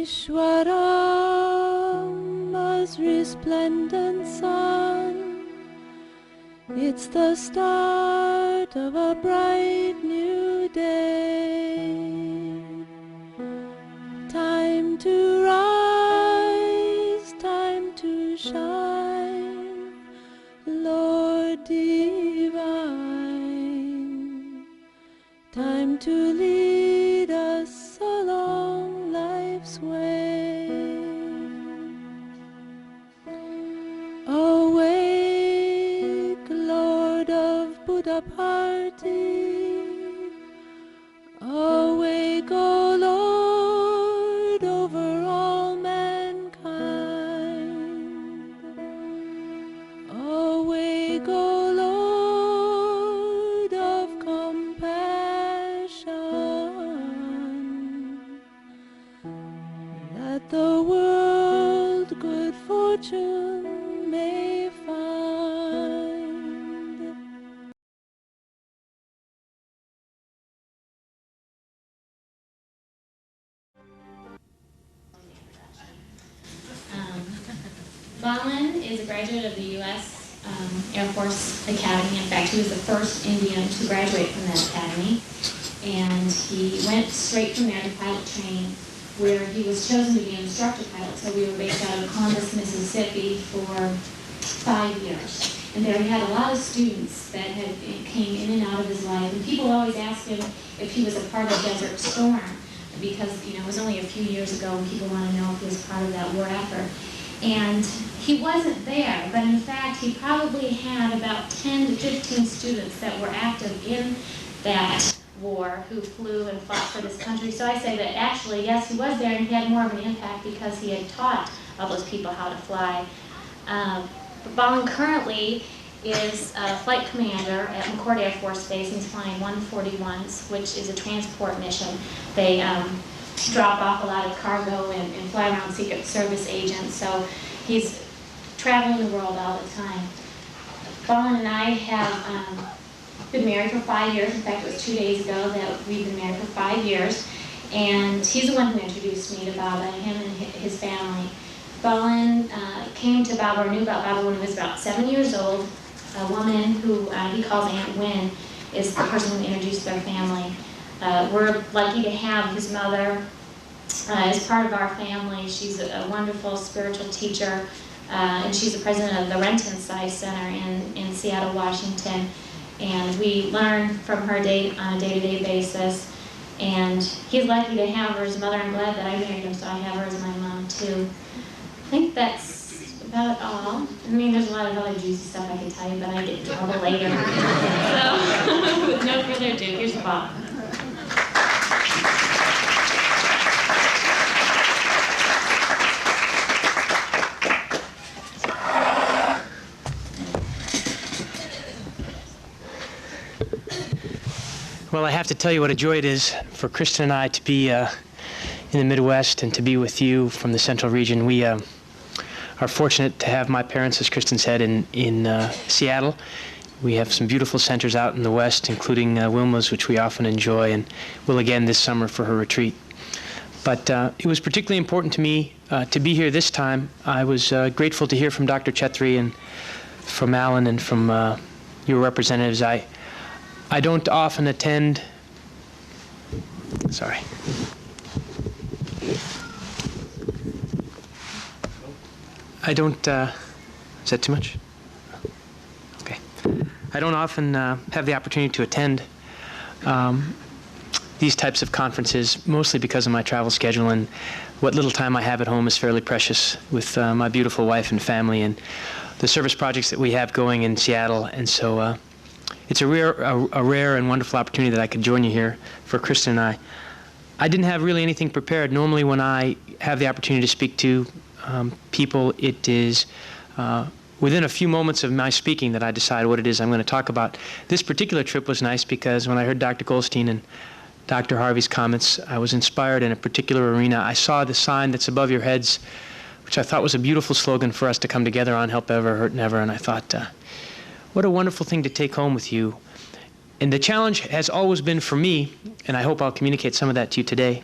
Ishwarama's resplendent sun. It's the start of a bright new day. Time to rise, time to shine, Lord divine. Time to lead us along life's way. Awake, Lord of Buddha party. Awake, O Lord, over all mankind. Awake, O Lord of compassion. That the world good fortune may find. Balan is a graduate of the U.S. Air Force Academy. In fact, he was the first Indian to graduate from that academy. And he went straight from there to pilot training, where he was chosen to be an instructor pilot. So we were based out of Columbus, Mississippi for 5 years. And there he had a lot of students that came in and out of his life. And people always asked him if he was a part of Desert Storm, because it was only a few years ago, and people want to know if he was part of that war effort. And he wasn't there, but in fact, he probably had about 10 to 15 students that were active in that war who flew and fought for this country. So I say that actually, yes, he was there, and he had more of an impact because he had taught all those people how to fly. But Balan currently is a flight commander at McCord Air Force Base, and he's flying 141s, which is a transport mission. They drop off a lot of cargo and fly around Secret Service agents, so he's traveling the world all the time. Balan and I have been married for 5 years. In fact, it was 2 days ago that we've been married for 5 years, and he's the one who introduced me to Baba, him and his family. Balan came to Baba, or knew about Baba when he was about 7 years old. A woman who he calls Aunt Wynn is the person who introduced their family. We're lucky to have his mother as part of our family. She's a wonderful spiritual teacher, and she's the president of the Renton Sci Center in Seattle, Washington. And we learn from her on a day-to-day basis. And he's lucky to have her as a mother. I'm glad that I married him, so I have her as my mom too. I think that's about all. I mean, there's a lot of other juicy stuff I could tell you, but I get in trouble later. So, with no further ado, here's Bob. Well, I have to tell you what a joy it is for Kristen and I to be in the Midwest and to be with you from the Central region. We are fortunate to have my parents, as Kristen said, in Seattle. We have some beautiful centers out in the West, including Wilma's, which we often enjoy, and will again this summer for her retreat. But it was particularly important to me to be here this time. I was grateful to hear from Dr. Chetri and from Alan and from your representatives. I don't often attend, sorry. I don't, is that too much? Okay. I don't often have the opportunity to attend these types of conferences, mostly because of my travel schedule, and what little time I have at home is fairly precious with my beautiful wife and family and the service projects that we have going in Seattle. And so it's a rare and wonderful opportunity that I could join you here for Kristen and I. I didn't have really anything prepared. Normally when I have the opportunity to speak to people, it is within a few moments of my speaking that I decide what it is I'm going to talk about. This particular trip was nice because when I heard Dr. Goldstein and Dr. Harvey's comments, I was inspired in a particular arena. I saw the sign that's above your heads, which I thought was a beautiful slogan for us to come together on, help ever, hurt never, and I thought, what a wonderful thing to take home with you. And the challenge has always been for me, and I hope I'll communicate some of that to you today,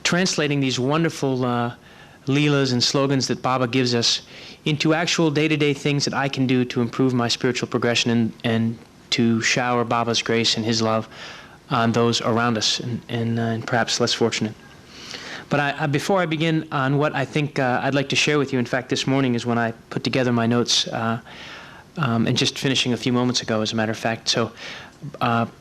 translating these wonderful leelas and slogans that Baba gives us into actual day-to-day things that I can do to improve my spiritual progression and to shower Baba's grace and his love on those around us and perhaps less fortunate. But before I begin on what I think I'd like to share with you, in fact, this morning is when I put together my notes, and just finishing a few moments ago, as a matter of fact. So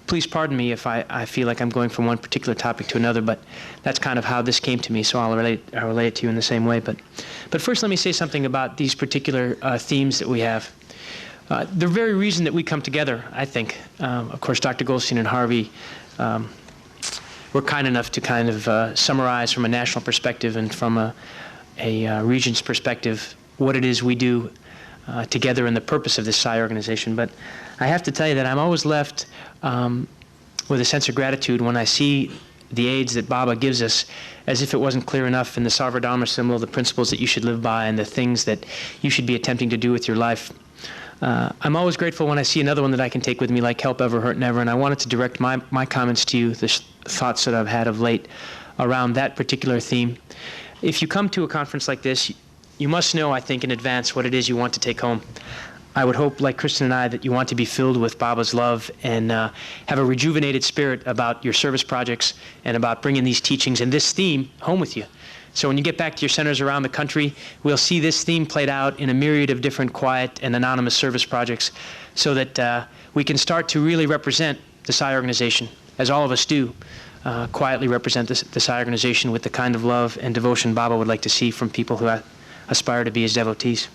please pardon me if I feel like I'm going from one particular topic to another, but that's kind of how this came to me, so I'll relate it to you in the same way. But first, let me say something about these particular themes that we have. The very reason that we come together, I think, of course, Dr. Goldstein and Harvey were kind enough to kind of summarize from a national perspective and from a region's perspective what it is we do together and the purpose of this Psi organization. But I have to tell you that I'm always left with a sense of gratitude when I see the aids that Baba gives us, as if it wasn't clear enough in the Sarvadharma symbol, the principles that you should live by and the things that you should be attempting to do with your life. I'm always grateful when I see another one that I can take with me, like Help Ever Hurt Never, and I wanted to direct my comments to you, the thoughts that I've had of late around that particular theme. If you come to a conference like this, you must know, I think, in advance what it is you want to take home. I would hope, like Kristen and I, that you want to be filled with Baba's love and have a rejuvenated spirit about your service projects and about bringing these teachings and this theme home with you. So when you get back to your centers around the country, we'll see this theme played out in a myriad of different quiet and anonymous service projects so that we can start to really represent the Psi organization, as all of us do, quietly represent the Psi organization with the kind of love and devotion Baba would like to see from people who aspire to be his devotees.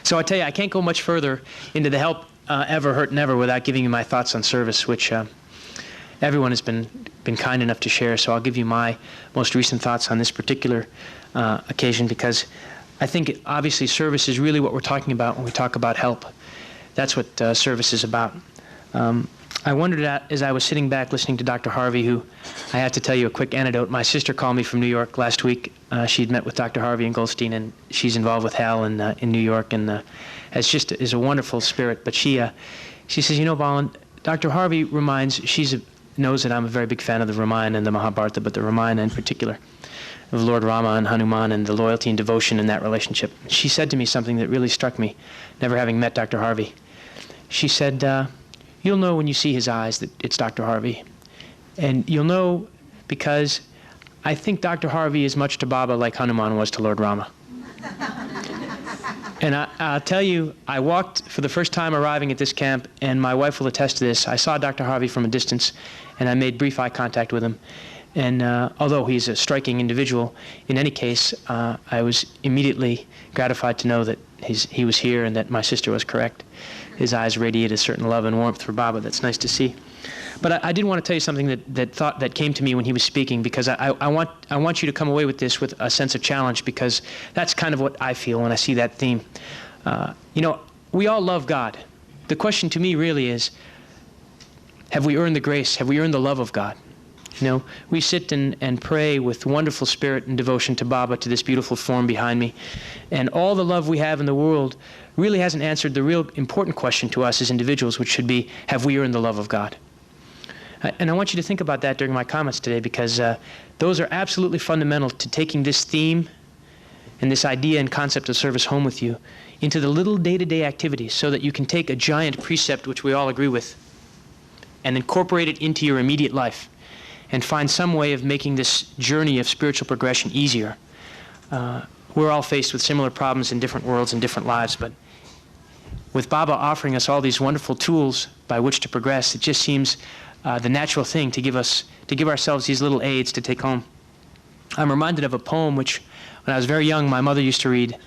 So I tell you, I can't go much further into the Help Ever Hurt Never without giving you my thoughts on service, which everyone has been kind enough to share. So I'll give you my most recent thoughts on this particular occasion, because I think obviously service is really what we're talking about when we talk about help. That's what service is about. I wondered as I was sitting back listening to Dr. Harvey, who I have to tell you a quick anecdote. My sister called me from New York last week. She'd met with Dr. Harvey and Goldstein, and she's involved with Hal in New York, and is a wonderful spirit. But she says, you know, Balan, Dr. Harvey knows that I'm a very big fan of the Ramayana and the Mahabharata, but the Ramayana in particular, of Lord Rama and Hanuman and the loyalty and devotion in that relationship. She said to me something that really struck me, never having met Dr. Harvey. She said, you'll know when you see his eyes that it's Dr. Harvey. And you'll know because I think Dr. Harvey is much to Baba like Hanuman was to Lord Rama. And I'll tell you, I walked for the first time arriving at this camp, and my wife will attest to this. I saw Dr. Harvey from a distance, and I made brief eye contact with him. And although he's a striking individual, in any case, I was immediately gratified to know that he was here and that my sister was correct. His eyes radiate a certain love and warmth for Baba. That's nice to see. But I did want to tell you something that came to me when he was speaking, because I want you to come away with this with a sense of challenge, because that's kind of what I feel when I see that theme. You know, we all love God. The question to me really is, have we earned the grace? Have we earned the love of God? You know, we sit and pray with wonderful spirit and devotion to Baba, to this beautiful form behind me. And all the love we have in the world really hasn't answered the real important question to us as individuals, which should be, have we earned the love of God? And I want you to think about that during my comments today, because those are absolutely fundamental to taking this theme and this idea and concept of service home with you into the little day-to-day activities, so that you can take a giant precept, which we all agree with, and incorporate it into your immediate life and find some way of making this journey of spiritual progression easier. We're all faced with similar problems in different worlds and different lives, but with Baba offering us all these wonderful tools by which to progress, it just seems the natural thing to give ourselves these little aids to take home. I'm reminded of a poem which, when I was very young, my mother used to read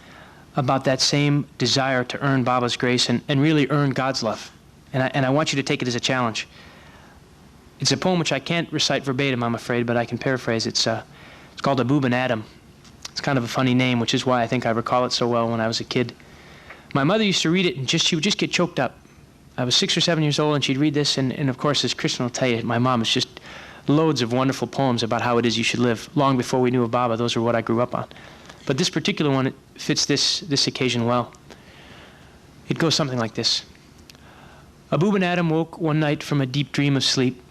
about that same desire to earn Baba's grace and really earn God's love. And I want you to take it as a challenge. It's a poem which I can't recite verbatim, I'm afraid, but I can paraphrase. It's called Abub and Adam. It's kind of a funny name, which is why I think I recall it so well when I was a kid. My mother used to read it, and she would just get choked up. I was 6 or 7 years old, and she'd read this, and of course, as Kristen will tell you, my mom is just loads of wonderful poems about how it is you should live. Long before we knew of Baba, those are what I grew up on. But this particular one, it fits this occasion well. It goes something like this. Abub and Adam woke one night from a deep dream of sleep,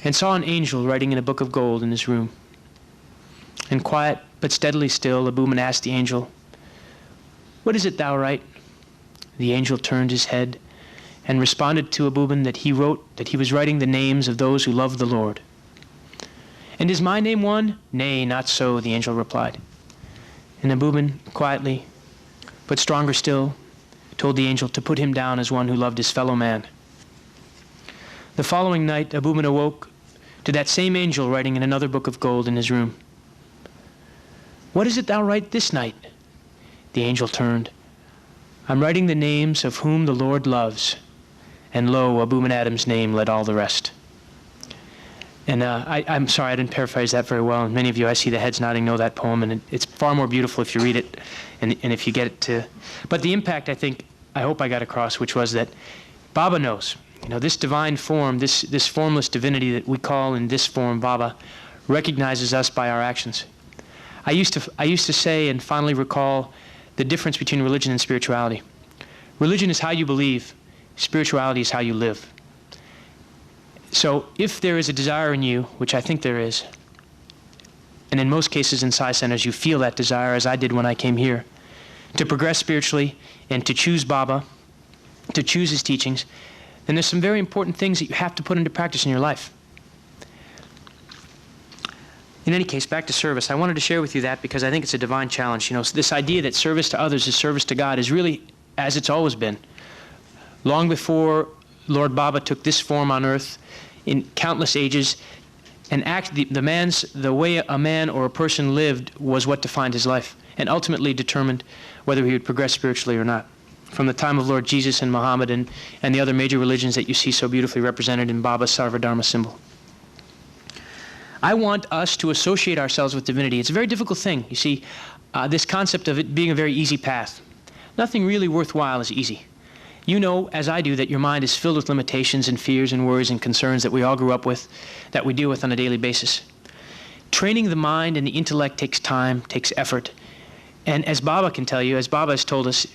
and saw an angel writing in a book of gold in his room. And quiet but steadily still, Abuman asked the angel, "What is it thou write?" The angel turned his head and responded to Abuman that he was writing the names of those who loved the Lord. "And is my name one?" "Nay, not so," the angel replied. And Abuman, quietly, but stronger still, told the angel to put him down as one who loved his fellow man. The following night, Abuman awoke to that same angel writing in another book of gold in his room. "What is it thou write this night?" The angel turned. "I'm writing the names of whom the Lord loves." And lo, Abuman Adam's name led all the rest. And I'm sorry, I didn't paraphrase that very well. And many of you, I see the heads nodding, know that poem, and it's far more beautiful if you read it and if you get it to... But the impact, I hope I got across, which was that Baba knows. This divine form, this formless divinity that we call in this form Baba, recognizes us by our actions. I used to say and finally recall the difference between religion and spirituality. Religion is how you believe. Spirituality is how you live. So if there is a desire in you, which I think there is, and in most cases in Sai centers you feel that desire, as I did when I came here, to progress spiritually and to choose Baba, to choose his teachings, then there's some very important things that you have to put into practice in your life. In any case, back to service. I wanted to share with you that because I think it's a divine challenge. This idea that service to others is service to God is really as it's always been. Long before Lord Baba took this form on earth, in countless ages, and the way a man or a person lived was what defined his life, and ultimately determined whether he would progress spiritually or not. From the time of Lord Jesus and Muhammad and the other major religions that you see so beautifully represented in Baba's Sarvadharma symbol. I want us to associate ourselves with divinity. It's a very difficult thing. You see, this concept of it being a very easy path. Nothing really worthwhile is easy. You know, as I do, that your mind is filled with limitations and fears and worries and concerns that we all grew up with, that we deal with on a daily basis. Training the mind and the intellect takes time, takes effort. And as Baba can tell you, as Baba has told us,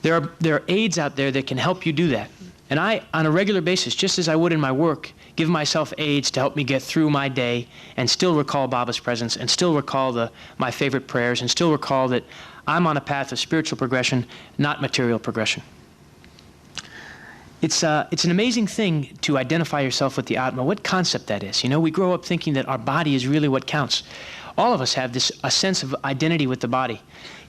there are aids out there that can help you do that. And I, on a regular basis, just as I would in my work, give myself aids to help me get through my day and still recall Baba's presence and still recall my favorite prayers and still recall that I'm on a path of spiritual progression, not material progression. It's an amazing thing to identify yourself with the Atma, what concept that is. We grow up thinking that our body is really what counts. All of us have a sense of identity with the body.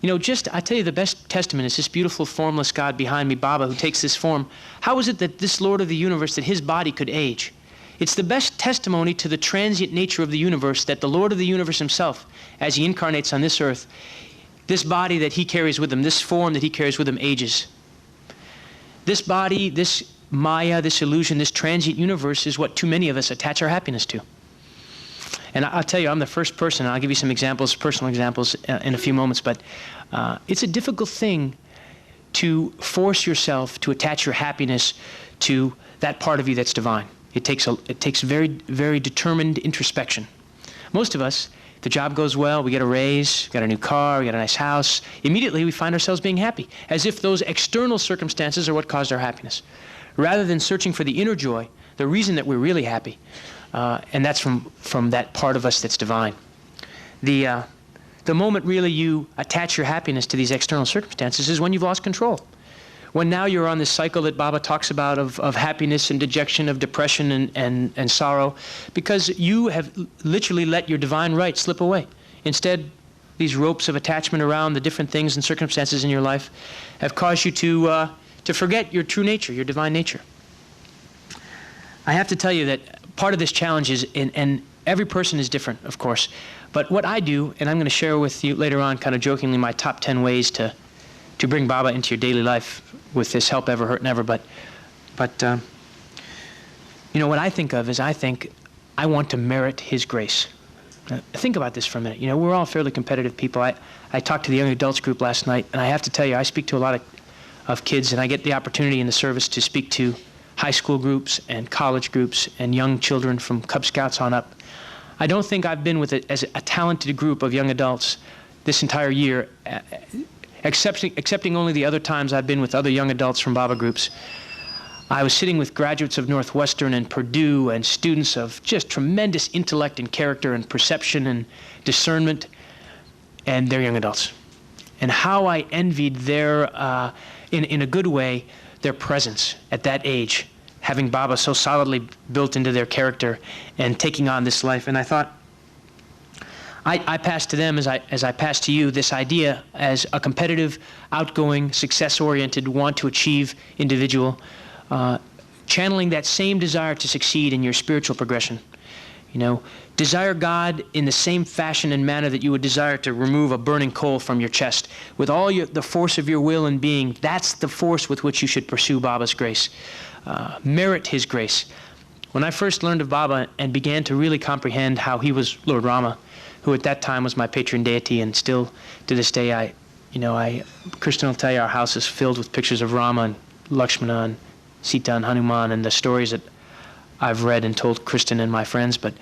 I tell you, the best testament is this beautiful formless God behind me, Baba, who takes this form. How is it that this Lord of the universe, that his body could age? It's the best testimony to the transient nature of the universe that the Lord of the universe himself, as he incarnates on this earth, this body that he carries with him, this form that he carries with him ages. This body, this Maya, this illusion, this transient universe is what too many of us attach our happiness to. And I'll tell you, I'm the first person, and I'll give you some examples, personal examples in a few moments, but it's a difficult thing to force yourself to attach your happiness to that part of you that's divine. It takes very, very determined introspection. Most of us, the job goes well, we get a raise, got a new car, we got a nice house. Immediately we find ourselves being happy, as if those external circumstances are what caused our happiness. Rather than searching for the inner joy, the reason that we're really happy, and that's from that part of us that's divine. The moment really you attach your happiness to these external circumstances is when you've lost control. When now you're on this cycle that Baba talks about of happiness and dejection, of depression and sorrow, because you have literally let your divine right slip away. Instead, these ropes of attachment around the different things and circumstances in your life have caused you to forget your true nature, your divine nature. I have to tell you that part of this challenge is, and every person is different, of course, but what I do, and I'm going to share with you later on kind of jokingly my top 10 ways to bring Baba into your daily life with this help ever, hurt never, but what I think of is I want to merit his grace. Think about this for a minute. We're all fairly competitive people. I talked to the young adults group last night, and I have to tell you, I speak to a lot of kids, and I get the opportunity in the service to speak to high school groups and college groups and young children from Cub Scouts on up. I don't think I've been with as a talented group of young adults this entire year, excepting only the other times I've been with other young adults from Baba groups. I was sitting with graduates of Northwestern and Purdue and students of just tremendous intellect and character and perception and discernment, and they're young adults. And how I envied their, in a good way, their presence at that age, having Baba so solidly built into their character and taking on this life. And I thought, I passed to them as I passed to you this idea as a competitive, outgoing, success-oriented, want-to-achieve individual, channeling that same desire to succeed in your spiritual progression. You know, desire God in the same fashion and manner that you would desire to remove a burning coal from your chest. With all the force of your will and being, that's the force with which you should pursue Baba's grace. Merit his grace. When I first learned of Baba and began to really comprehend how he was Lord Rama, who at that time was my patron deity, and still to this day, Kristen will tell you, our house is filled with pictures of Rama and Lakshmana and Sita and Hanuman and the stories that I've read and told Kristen and my friends. But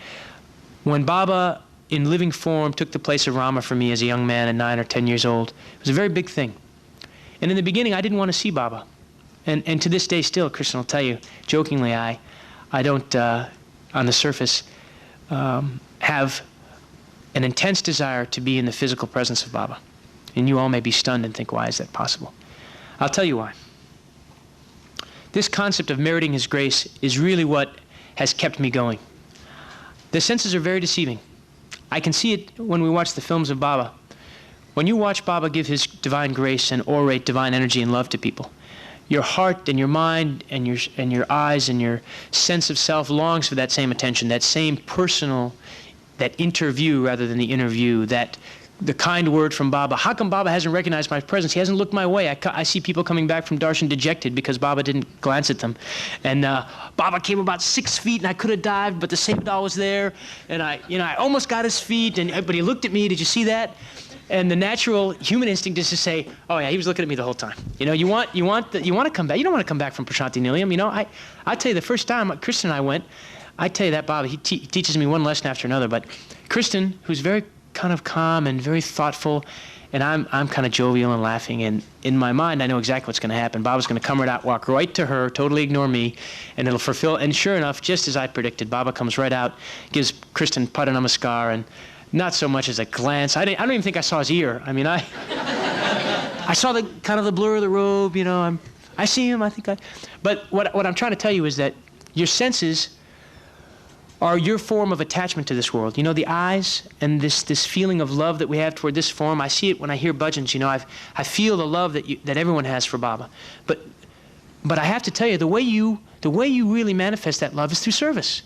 when Baba, in living form, took the place of Rama for me as a young man at 9 or 10 years old, it was a very big thing. And in the beginning, I didn't want to see Baba. And to this day still, Kristen will tell you, jokingly, I don't, on the surface, have an intense desire to be in the physical presence of Baba. And you all may be stunned and think, why is that possible? I'll tell you why. This concept of meriting his grace is really what has kept me going. The senses are very deceiving. I can see it when we watch the films of Baba. When you watch Baba give his divine grace and orate divine energy and love to people, your heart and your mind and your eyes and your sense of self longs for that same attention, that same personal, that interview rather than the interview, that the kind word from Baba. How come Baba hasn't recognized my presence? He hasn't looked my way. I see people coming back from darshan dejected because Baba didn't glance at them. And Baba came about 6 feet and I could have dived, but the Sabadal was there. And I almost got his feet, but he looked at me. Did you see that? And the natural human instinct is to say, oh yeah, he was looking at me the whole time. You know, you want to come back. You don't want to come back from Prashanti Nilayam. You know, I tell you, the first time Kristen and I went, I tell you that Baba, he teaches me one lesson after another. But Kristen, who's very kind of calm and very thoughtful, and I'm kind of jovial and laughing, and in my mind I know exactly what's going to happen. Baba's going to come right out, walk right to her, totally ignore me, and it'll fulfill. And sure enough, just as I predicted, Baba comes right out, gives Kristen pada namaskar, and not so much as a glance. I don't even think I saw his ear. I mean, I saw the kind of the blur of the robe. You know, I see him. But what I'm trying to tell you is that your senses are your form of attachment to this world. You know, the eyes and this feeling of love that we have toward this form. I see it when I hear bhajans. You know, I feel the love that everyone has for Baba. But I have to tell you, the way you really manifest that love is through service.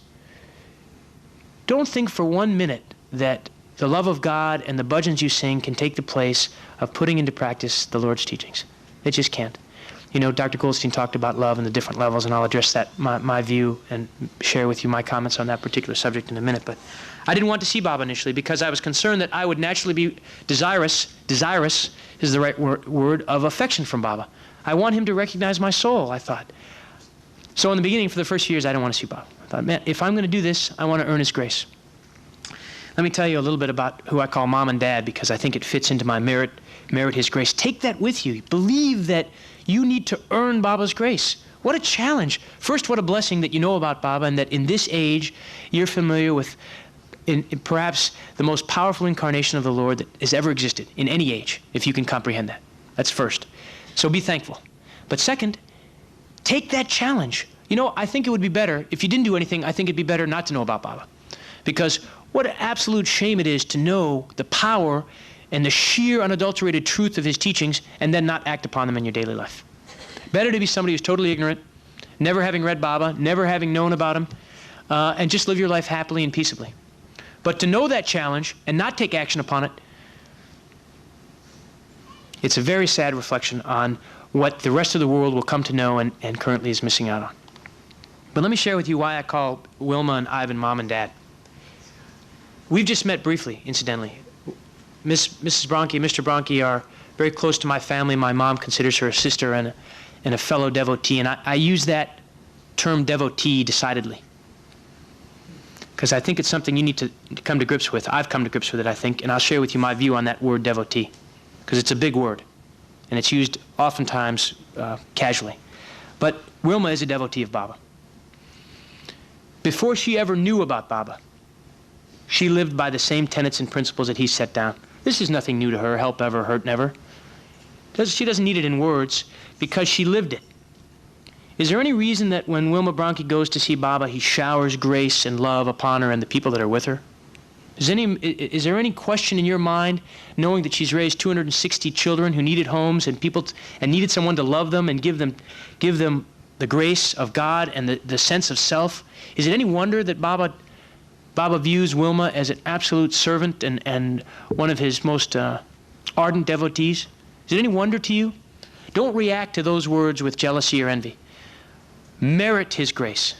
Don't think for 1 minute that the love of God and the bhajans you sing can take the place of putting into practice the Lord's teachings. It just can't. You know, Dr. Goldstein talked about love and the different levels, and I'll address that, my view, and share with you my comments on that particular subject in a minute. But I didn't want to see Baba initially because I was concerned that I would naturally be desirous is the right word, of affection from Baba. I want him to recognize my soul, I thought. So in the beginning, for the first few years, I didn't want to see Baba. I thought, man, if I'm going to do this, I want to earn his grace. Let me tell you a little bit about who I call Mom and Dad, because I think it fits into my merit his grace. Take that with you. Believe that you need to earn Baba's grace. What a challenge. First, what a blessing that you know about Baba and that in this age you're familiar with in perhaps the most powerful incarnation of the Lord that has ever existed in any age, if you can comprehend that. That's first. So be thankful. But second, take that challenge. You know, I think it would be better, if you didn't do anything, I think it'd be better not to know about Baba. Because what an absolute shame it is to know the power and the sheer unadulterated truth of his teachings and then not act upon them in your daily life. Better to be somebody who's totally ignorant, never having read Baba, never having known about him, and just live your life happily and peaceably. But to know that challenge and not take action upon it, it's a very sad reflection on what the rest of the world will come to know and currently is missing out on. But let me share with you why I call Wilma and Ivan Mom and Dad. We've just met briefly, incidentally. Mrs. Bronchi, Mr. Bronchi are very close to my family. My mom considers her a sister and a fellow devotee, and I use that term devotee decidedly because I think it's something you need to come to grips with. I've come to grips with it, I think, and I'll share with you my view on that word devotee because it's a big word, and it's used oftentimes casually. But Wilma is a devotee of Baba. Before she ever knew about Baba, she lived by the same tenets and principles that he set down. This is nothing new to her, help ever, hurt never. She doesn't need it in words because she lived it. Is there any reason that when Wilma Bronchi goes to see Baba, he showers grace and love upon her and the people that are with her? Is there any question in your mind, knowing that she's raised 260 children who needed homes and needed someone to love them and give them the grace of God and the sense of self? Is it any wonder that Baba views Wilma as an absolute servant and one of his most ardent devotees? Is it any wonder to you? Don't react to those words with jealousy or envy. Merit his grace.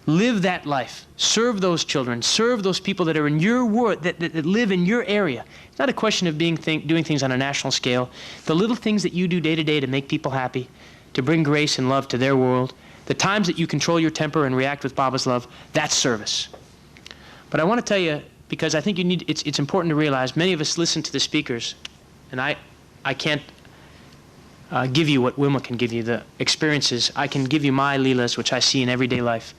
Live that life. Serve those children. Serve those people that are in your world, that live in your area. It's not a question of doing things on a national scale. The little things that you do day to day to make people happy, to bring grace and love to their world, the times that you control your temper and react with Baba's love, that's service. But I want to tell you, because I think it's important to realize, many of us listen to the speakers, and I can't give you what Wilma can give you, the experiences. I can give you my leelas, which I see in everyday life.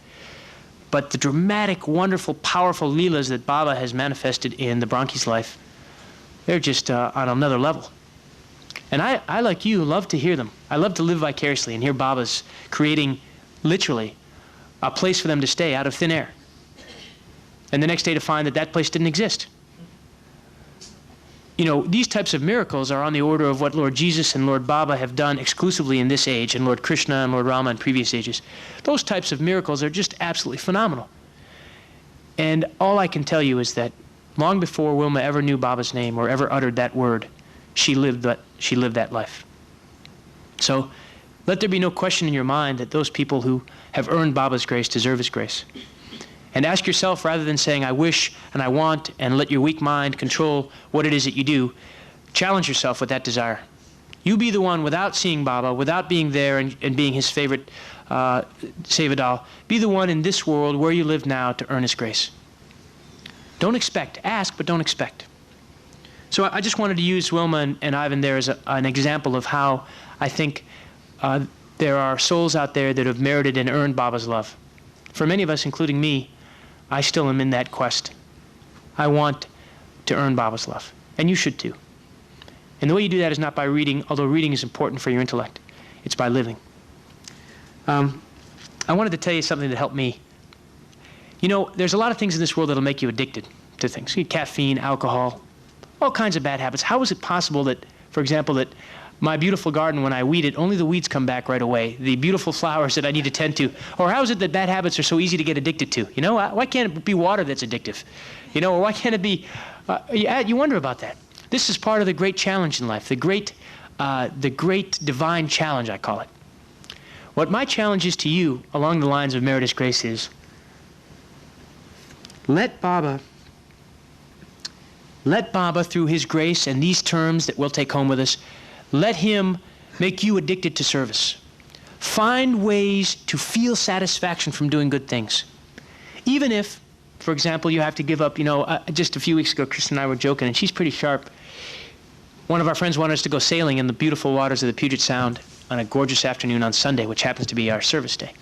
But the dramatic, wonderful, powerful leelas that Baba has manifested in the Bronchi's life, they're just on another level. And I, like you, love to hear them. I love to live vicariously and hear Baba's creating, literally, a place for them to stay out of thin air. And the next day to find that that place didn't exist. You know, these types of miracles are on the order of what Lord Jesus and Lord Baba have done exclusively in this age, and Lord Krishna and Lord Rama in previous ages. Those types of miracles are just absolutely phenomenal. And all I can tell you is that long before Wilma ever knew Baba's name or ever uttered that word, she lived that life. So let there be no question in your mind that those people who have earned Baba's grace deserve his grace. And ask yourself, rather than saying, I wish and I want, and let your weak mind control what it is that you do, challenge yourself with that desire. You be the one, without seeing Baba, without being there and being his favorite Sevadal, be the one in this world where you live now to earn his grace. Don't expect. Ask, but don't expect. So I just wanted to use Wilma and Ivan there as an example of how I think there are souls out there that have merited and earned Baba's love. For many of us, including me, I still am in that quest. I want to earn Baba's love. And you should too. And the way you do that is not by reading, although reading is important for your intellect. It's by living. I wanted to tell you something that helped me. You know, there's a lot of things in this world that'll make you addicted to things. Caffeine, alcohol, all kinds of bad habits. How is it possible that, for example, that my beautiful garden, when I weed it, only the weeds come back right away, the beautiful flowers that I need to tend to? Or how is it that bad habits are so easy to get addicted to? You know, why can't it be water that's addictive? You know, or why can't it be, you wonder about that. This is part of the great challenge in life, the great divine challenge, I call it. What my challenge is to you, along the lines of meritorious grace, is let Baba, through his grace and these terms that we'll take home with us, let him make you addicted to service. Find ways to feel satisfaction from doing good things. Even if, for example, you have to give up, just a few weeks ago, Kristen and I were joking, and she's pretty sharp. One of our friends wanted us to go sailing in the beautiful waters of the Puget Sound on a gorgeous afternoon on Sunday, which happens to be our service day.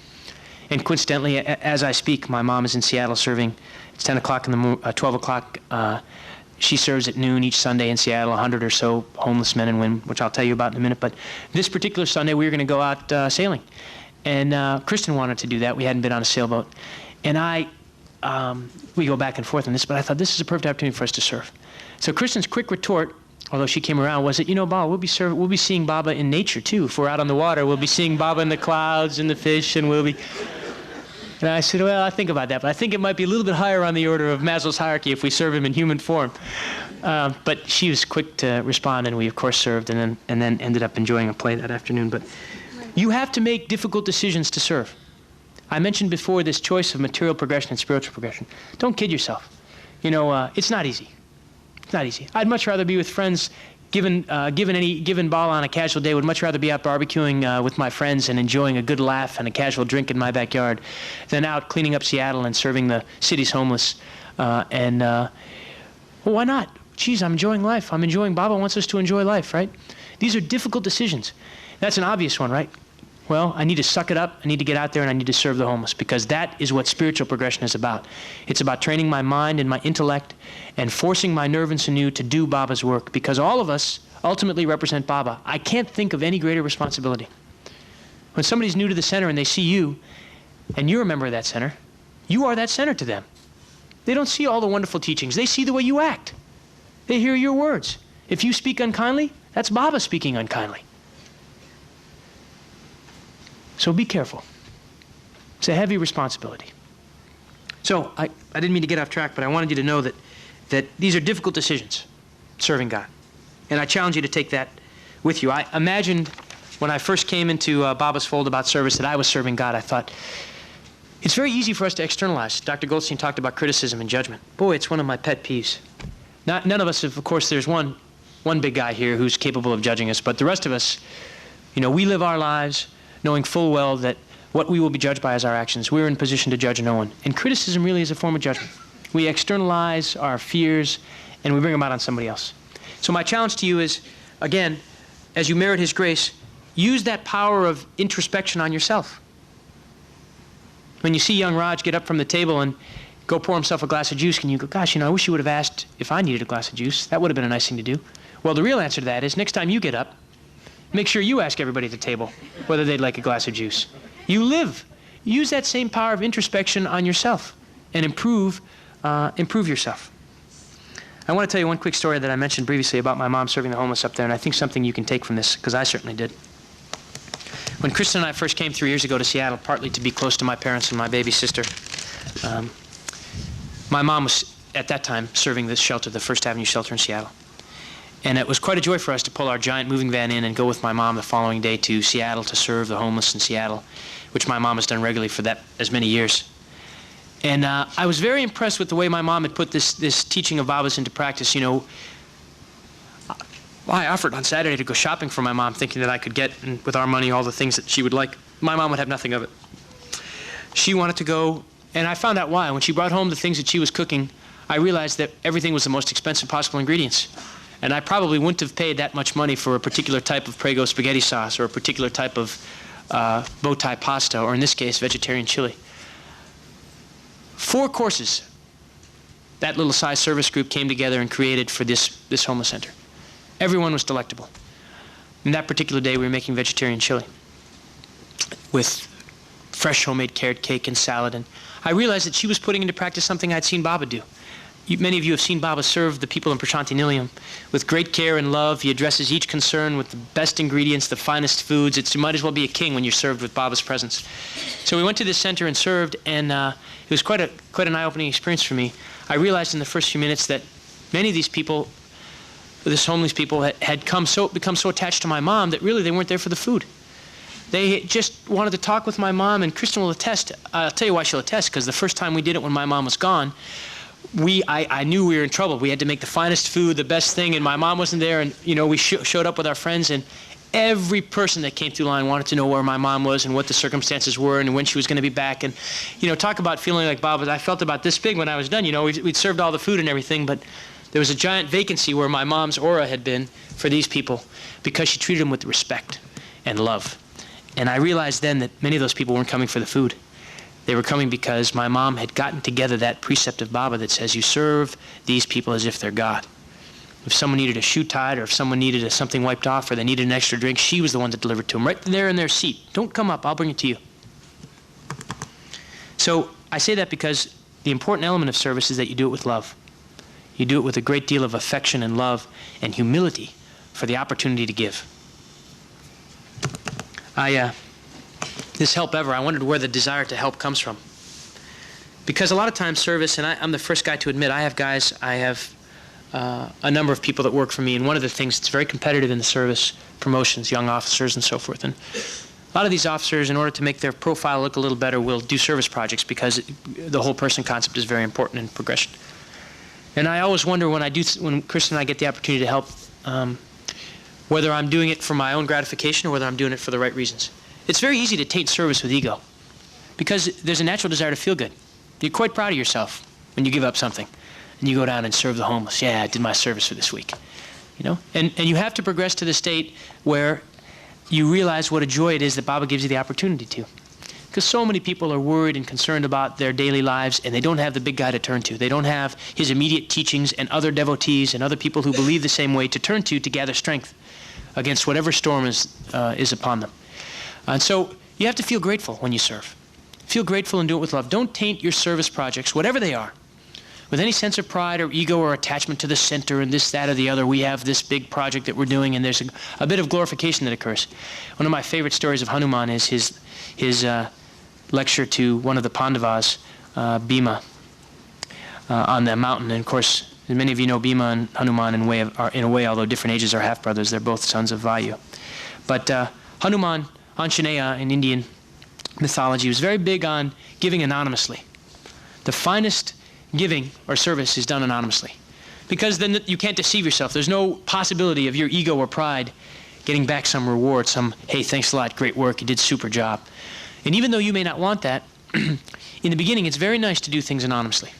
And coincidentally, as I speak, my mom is in Seattle serving. It's 10 o'clock in the morning, 12 o'clock. She serves at noon each Sunday in Seattle, 100 or so homeless men and women, which I'll tell you about in a minute. But this particular Sunday, we were going to go out sailing. And Kristen wanted to do that. We hadn't been on a sailboat. And we go back and forth on this, but I thought this is a perfect opportunity for us to serve. So Kristen's quick retort, although she came around, was that, Baba, we'll be seeing Baba in nature too. If we're out on the water, we'll be seeing Baba in the clouds and the fish, and we'll be... And I said, well, I think about that, but I think it might be a little bit higher on the order of Maslow's hierarchy if we serve him in human form. But she was quick to respond, and we, of course, served, and then ended up enjoying a play that afternoon. But you have to make difficult decisions to serve. I mentioned before this choice of material progression and spiritual progression. Don't kid yourself. It's not easy. It's not easy. I'd much rather be with friends. Given Balan on a casual day, would much rather be out barbecuing with my friends and enjoying a good laugh and a casual drink in my backyard than out cleaning up Seattle and serving the city's homeless. Well, why not? Geez, I'm enjoying life. I'm enjoying. Baba wants us to enjoy life, right? These are difficult decisions. That's an obvious one, right? Well, I need to suck it up, I need to get out there, and I need to serve the homeless, because that is what spiritual progression is about. It's about training my mind and my intellect and forcing my nerve and sinew to do Baba's work, because all of us ultimately represent Baba. I can't think of any greater responsibility. When somebody's new to the center and they see you, and you're a member of that center, you are that center to them. They don't see all the wonderful teachings. They see the way you act. They hear your words. If you speak unkindly, that's Baba speaking unkindly. So be careful. It's a heavy responsibility. So I didn't mean to get off track, but I wanted you to know that these are difficult decisions, serving God. And I challenge you to take that with you. I imagined when I first came into Baba's fold about service that I was serving God. I thought, it's very easy for us to externalize. Dr. Goldstein talked about criticism and judgment. Boy, it's one of my pet peeves. None of us, of course, there's one big guy here who's capable of judging us, but the rest of us, we live our lives knowing full well that what we will be judged by is our actions. We're in position to judge no one. And criticism really is a form of judgment. We externalize our fears and we bring them out on somebody else. So my challenge to you is, again, as you merit His grace, use that power of introspection on yourself. When you see young Raj get up from the table and go pour himself a glass of juice, and you go, gosh, I wish you would have asked if I needed a glass of juice. That would have been a nice thing to do. Well, the real answer to that is next time you get up, make sure you ask everybody at the table whether they'd like a glass of juice. You live. Use that same power of introspection on yourself and improve yourself. I want to tell you one quick story that I mentioned previously about my mom serving the homeless up there, and I think something you can take from this, because I certainly did. When Kristen and I first came 3 years ago to Seattle, partly to be close to my parents and my baby sister, my mom was, at that time, serving this shelter, the First Avenue shelter in Seattle. And it was quite a joy for us to pull our giant moving van in and go with my mom the following day to Seattle to serve the homeless in Seattle, which my mom has done regularly for as many years. And I was very impressed with the way my mom had put this teaching of Baba's into practice. I offered on Saturday to go shopping for my mom, thinking that I could get, with our money, all the things that she would like. My mom would have nothing of it. She wanted to go, and I found out why. When she brought home the things that she was cooking, I realized that everything was the most expensive possible ingredients. And I probably wouldn't have paid that much money for a particular type of Prego spaghetti sauce or a particular type of bow tie pasta, or in this case, vegetarian chili. 4 courses that little size service group came together and created for this homeless center. Everyone was delectable. And that particular day, we were making vegetarian chili with fresh homemade carrot cake and salad. And I realized that she was putting into practice something I'd seen Baba do. Many of you have seen Baba serve the people in Prasanthi Nilayam with great care and love. He addresses each concern with the best ingredients, the finest foods. You might as well be a king when you're served with Baba's presence. So we went to this center and served, and it was quite an eye-opening experience for me. I realized in the first few minutes that many of these people, this homeless people, had become so attached to my mom that really they weren't there for the food. They just wanted to talk with my mom, and Kristen will attest. I'll tell you why she'll attest, because the first time we did it when my mom was gone, I knew we were in trouble. We had to make the finest food, the best thing, and my mom wasn't there, and we showed up with our friends, and every person that came through line wanted to know where my mom was and what the circumstances were and when she was going to be back. And talk about feeling like Baba. I felt about this big when I was done. We'd served all the food and everything, but there was a giant vacancy where my mom's aura had been for these people, because she treated them with respect and love. And I realized then that many of those people weren't coming for the food. They were coming because my mom had gotten together that precept of Baba that says you serve these people as if they're God. If someone needed a shoe tied, or if someone needed something wiped off, or they needed an extra drink, she was the one that delivered to them, right there in their seat. Don't come up, I'll bring it to you. So I say that because the important element of service is that you do it with love. You do it with a great deal of affection and love and humility for the opportunity to give. This help ever, I wondered where the desire to help comes from. Because a lot of times service, and I'm the first guy to admit, I have a number of people that work for me, and one of the things that's very competitive in the service, promotions, young officers and so forth. And a lot of these officers, in order to make their profile look a little better, will do service projects, because the whole person concept is very important in progression. And I always wonder when Kristen and I get the opportunity to help, whether I'm doing it for my own gratification or whether I'm doing it for the right reasons. It's very easy to taint service with ego, because there's a natural desire to feel good. You're quite proud of yourself when you give up something and you go down and serve the homeless. Yeah, I did my service for this week. And you have to progress to the state where you realize what a joy it is that Baba gives you the opportunity to. Because so many people are worried and concerned about their daily lives, and they don't have the big guy to turn to. They don't have his immediate teachings and other devotees and other people who believe the same way to turn to gather strength against whatever storm is upon them. And so you have to feel grateful when you serve. Feel grateful and do it with love. Don't taint your service projects, whatever they are, with any sense of pride or ego or attachment to the center and this, that, or the other. We have this big project that we're doing, and there's a bit of glorification that occurs. One of my favorite stories of Hanuman is his lecture to one of the Pandavas, Bhima, on the mountain. And of course, as many of you know, Bhima and Hanuman are in a way, although different ages, are half-brothers. They're both sons of Vayu. But Hanuman, Anjaneya in Indian mythology, was very big on giving anonymously. The finest giving or service is done anonymously, because then you can't deceive yourself. There's no possibility of your ego or pride getting back some reward, hey, thanks a lot, great work, you did a super job. And even though you may not want that, in the beginning it's very nice to do things anonymously,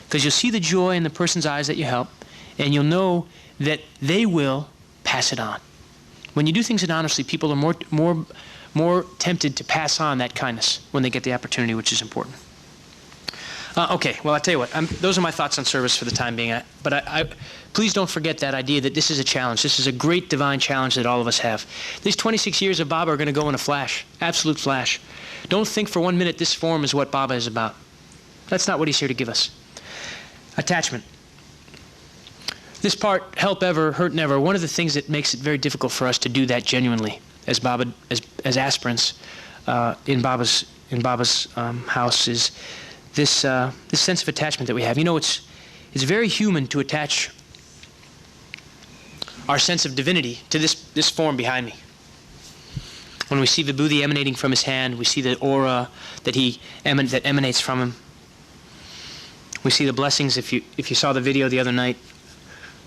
because you'll see the joy in the person's eyes that you help, and you'll know that they will pass it on. When you do things anonymously, people are more tempted to pass on that kindness when they get the opportunity, which is important. Okay, well, I'll tell you what, those are my thoughts on service for the time being. But please don't forget that idea that this is a challenge. This is a great divine challenge that all of us have. These 26 years of Baba are going to go in a flash, absolute flash. Don't think for 1 minute this form is what Baba is about. That's not what he's here to give us. Attachment. This part, help ever, hurt never, one of the things that makes it very difficult for us to do that genuinely as aspirants in Baba's house is this sense of attachment that we have. You know, it's very human to attach our sense of divinity to this form behind me. When we see Vibhuti emanating from his hand, we see the aura that emanates from him. We see the blessings. If you saw the video the other night,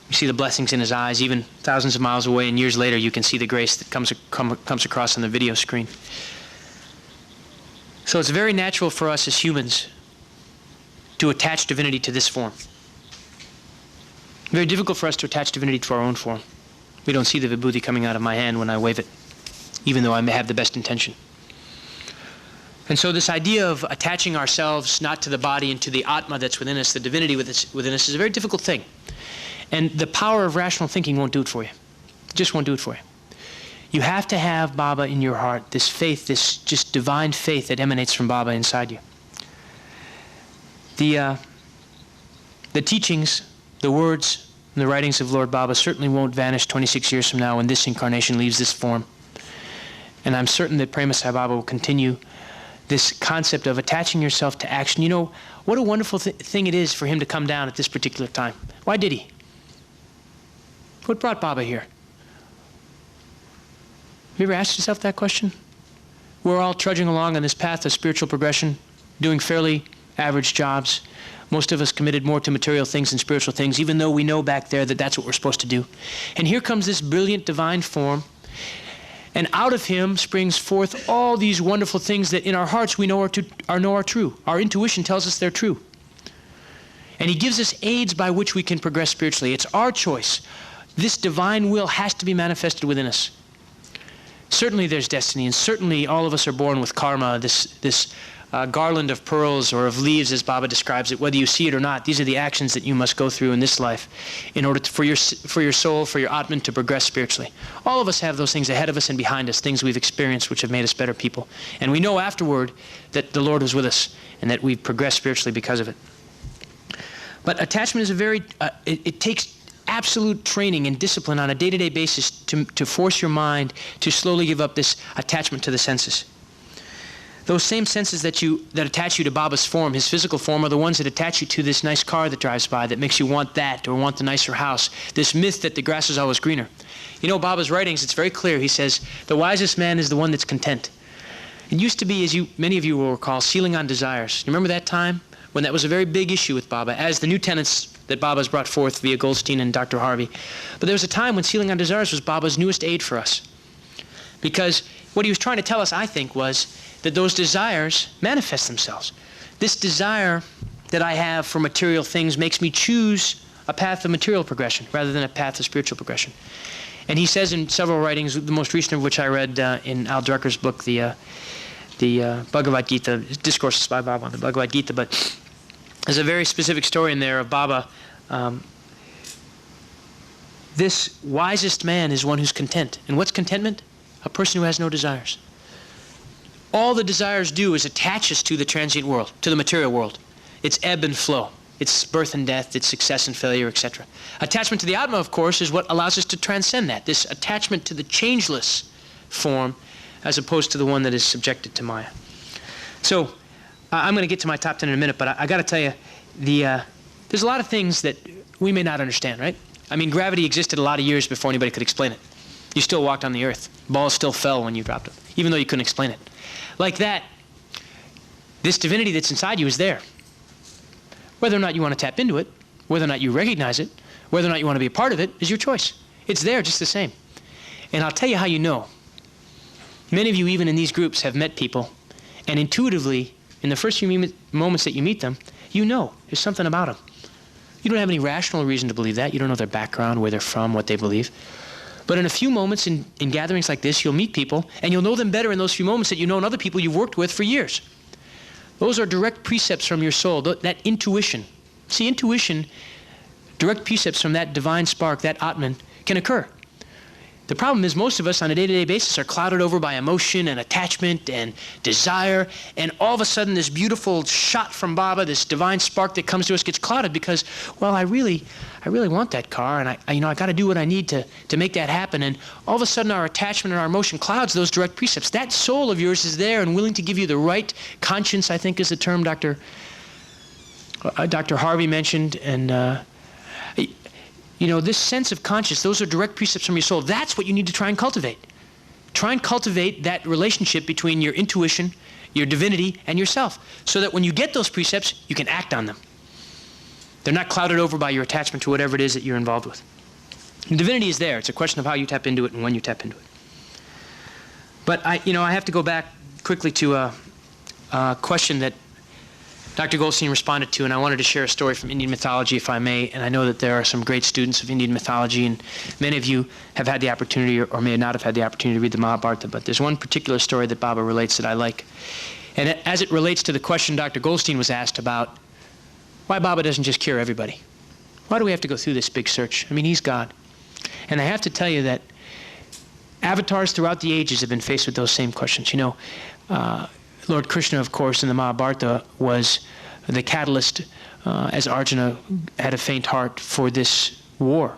you see the blessings in his eyes. Even thousands of miles away and years later, you can see the grace that comes across on the video screen. So it's very natural for us as humans to attach divinity to this form. Very difficult for us to attach divinity to our own form. We don't see the Vibhuti coming out of my hand when I wave it, even though I may have the best intention. And so this idea of attaching ourselves not to the body and to the Atma that's within us, the divinity within us, is a very difficult thing. And the power of rational thinking won't do it for you. It just won't do it for you. You have to have Baba in your heart, this faith, this just divine faith that emanates from Baba inside you. The teachings, the words, and the writings of Lord Baba certainly won't vanish 26 years from now when this incarnation leaves this form. And I'm certain that Prema Sai Baba will continue this concept of attaching yourself to action. You know, what a wonderful thing it is for him to come down at this particular time. Why did he? What brought Baba here? Have you ever asked yourself that question? We're all trudging along on this path of spiritual progression, doing fairly average jobs. Most of us committed more to material things than spiritual things, even though we know back there that that's what we're supposed to do. And here comes this brilliant divine form, and out of him springs forth all these wonderful things that in our hearts we know are true. Our intuition tells us they're true. And he gives us aids by which we can progress spiritually. It's our choice. This divine will has to be manifested within us. Certainly there's destiny, and certainly all of us are born with karma, this garland of pearls or of leaves, as Baba describes it, whether you see it or not. These are the actions that you must go through in this life in order for your soul, for your Atman to progress spiritually. All of us have those things ahead of us and behind us, things we've experienced which have made us better people. And we know afterward that the Lord was with us and that we've progressed spiritually because of it. But attachment is it takes absolute training and discipline on a day-to-day basis to force your mind to slowly give up this attachment to the senses. Those same senses that attach you to Baba's form, his physical form, are the ones that attach you to this nice car that drives by that makes you want that or want the nicer house. This myth that the grass is always greener. You know, Baba's writings, it's very clear. He says, the wisest man is the one that's content. It used to be, as many of you will recall, sealing on desires. You remember that time when that was a very big issue with Baba, as the new tenets that Baba's brought forth via Goldstein and Dr. Harvey. But there was a time when sealing on desires was Baba's newest aid for us. Because what he was trying to tell us, I think, was that those desires manifest themselves. This desire that I have for material things makes me choose a path of material progression rather than a path of spiritual progression. And he says in several writings, the most recent of which I read in Al Drucker's book, the Bhagavad Gita, Discourses by Baba on the Bhagavad Gita, but there's a very specific story in there of Baba. This wisest man is one who's content. And what's contentment? A person who has no desires. All the desires do is attach us to the transient world, to the material world. It's ebb and flow. It's birth and death, it's success and failure, etc. Attachment to the Atma, of course, is what allows us to transcend that, this attachment to the changeless form as opposed to the one that is subjected to Maya. So I'm going to get to my top 10 in a minute, but I got to tell you, there's a lot of things that we may not understand, right? I mean, gravity existed a lot of years before anybody could explain it. You still walked on the earth. Balls still fell when you dropped them, even though you couldn't explain it. Like that, this divinity that's inside you is there. Whether or not you want to tap into it, whether or not you recognize it, whether or not you want to be a part of it, is your choice. It's there just the same. And I'll tell you how you know. Many of you, even in these groups, have met people, and intuitively, in the first few moments that you meet them, you know there's something about them. You don't have any rational reason to believe that. You don't know their background, where they're from, what they believe. But in a few moments in gatherings like this, you'll meet people, and you'll know them better in those few moments that you know in other people you've worked with for years. Those are direct precepts from your soul, that intuition. See, intuition, direct precepts from that divine spark, that Atman, can occur. The problem is most of us on a day-to-day basis are clouded over by emotion and attachment and desire, and all of a sudden this beautiful shot from Baba, this divine spark that comes to us gets clouded because, well, I really want that car, and I got to do what I need to make that happen, and all of a sudden our attachment and our emotion clouds those direct precepts. That soul of yours is there and willing to give you the right conscience, I think is the term Dr. Harvey mentioned, and this sense of conscience, those are direct precepts from your soul. That's what you need to try and cultivate. Try and cultivate that relationship between your intuition, your divinity, and yourself, so that when you get those precepts, you can act on them. They're not clouded over by your attachment to whatever it is that you're involved with. And divinity is there. It's a question of how you tap into it and when you tap into it. But I have to go back quickly to a question that Dr. Goldstein responded to, and I wanted to share a story from Indian mythology, if I may. And I know that there are some great students of Indian mythology, and many of you have had the opportunity or may not have had the opportunity to read the Mahabharata, but there's one particular story that Baba relates that I like. And as it relates to the question Dr. Goldstein was asked about why Baba doesn't just cure everybody. Why do we have to go through this big search? I mean, he's God. And I have to tell you that avatars throughout the ages have been faced with those same questions. Lord Krishna, of course, in the Mahabharata was the catalyst, as Arjuna had a faint heart, for this war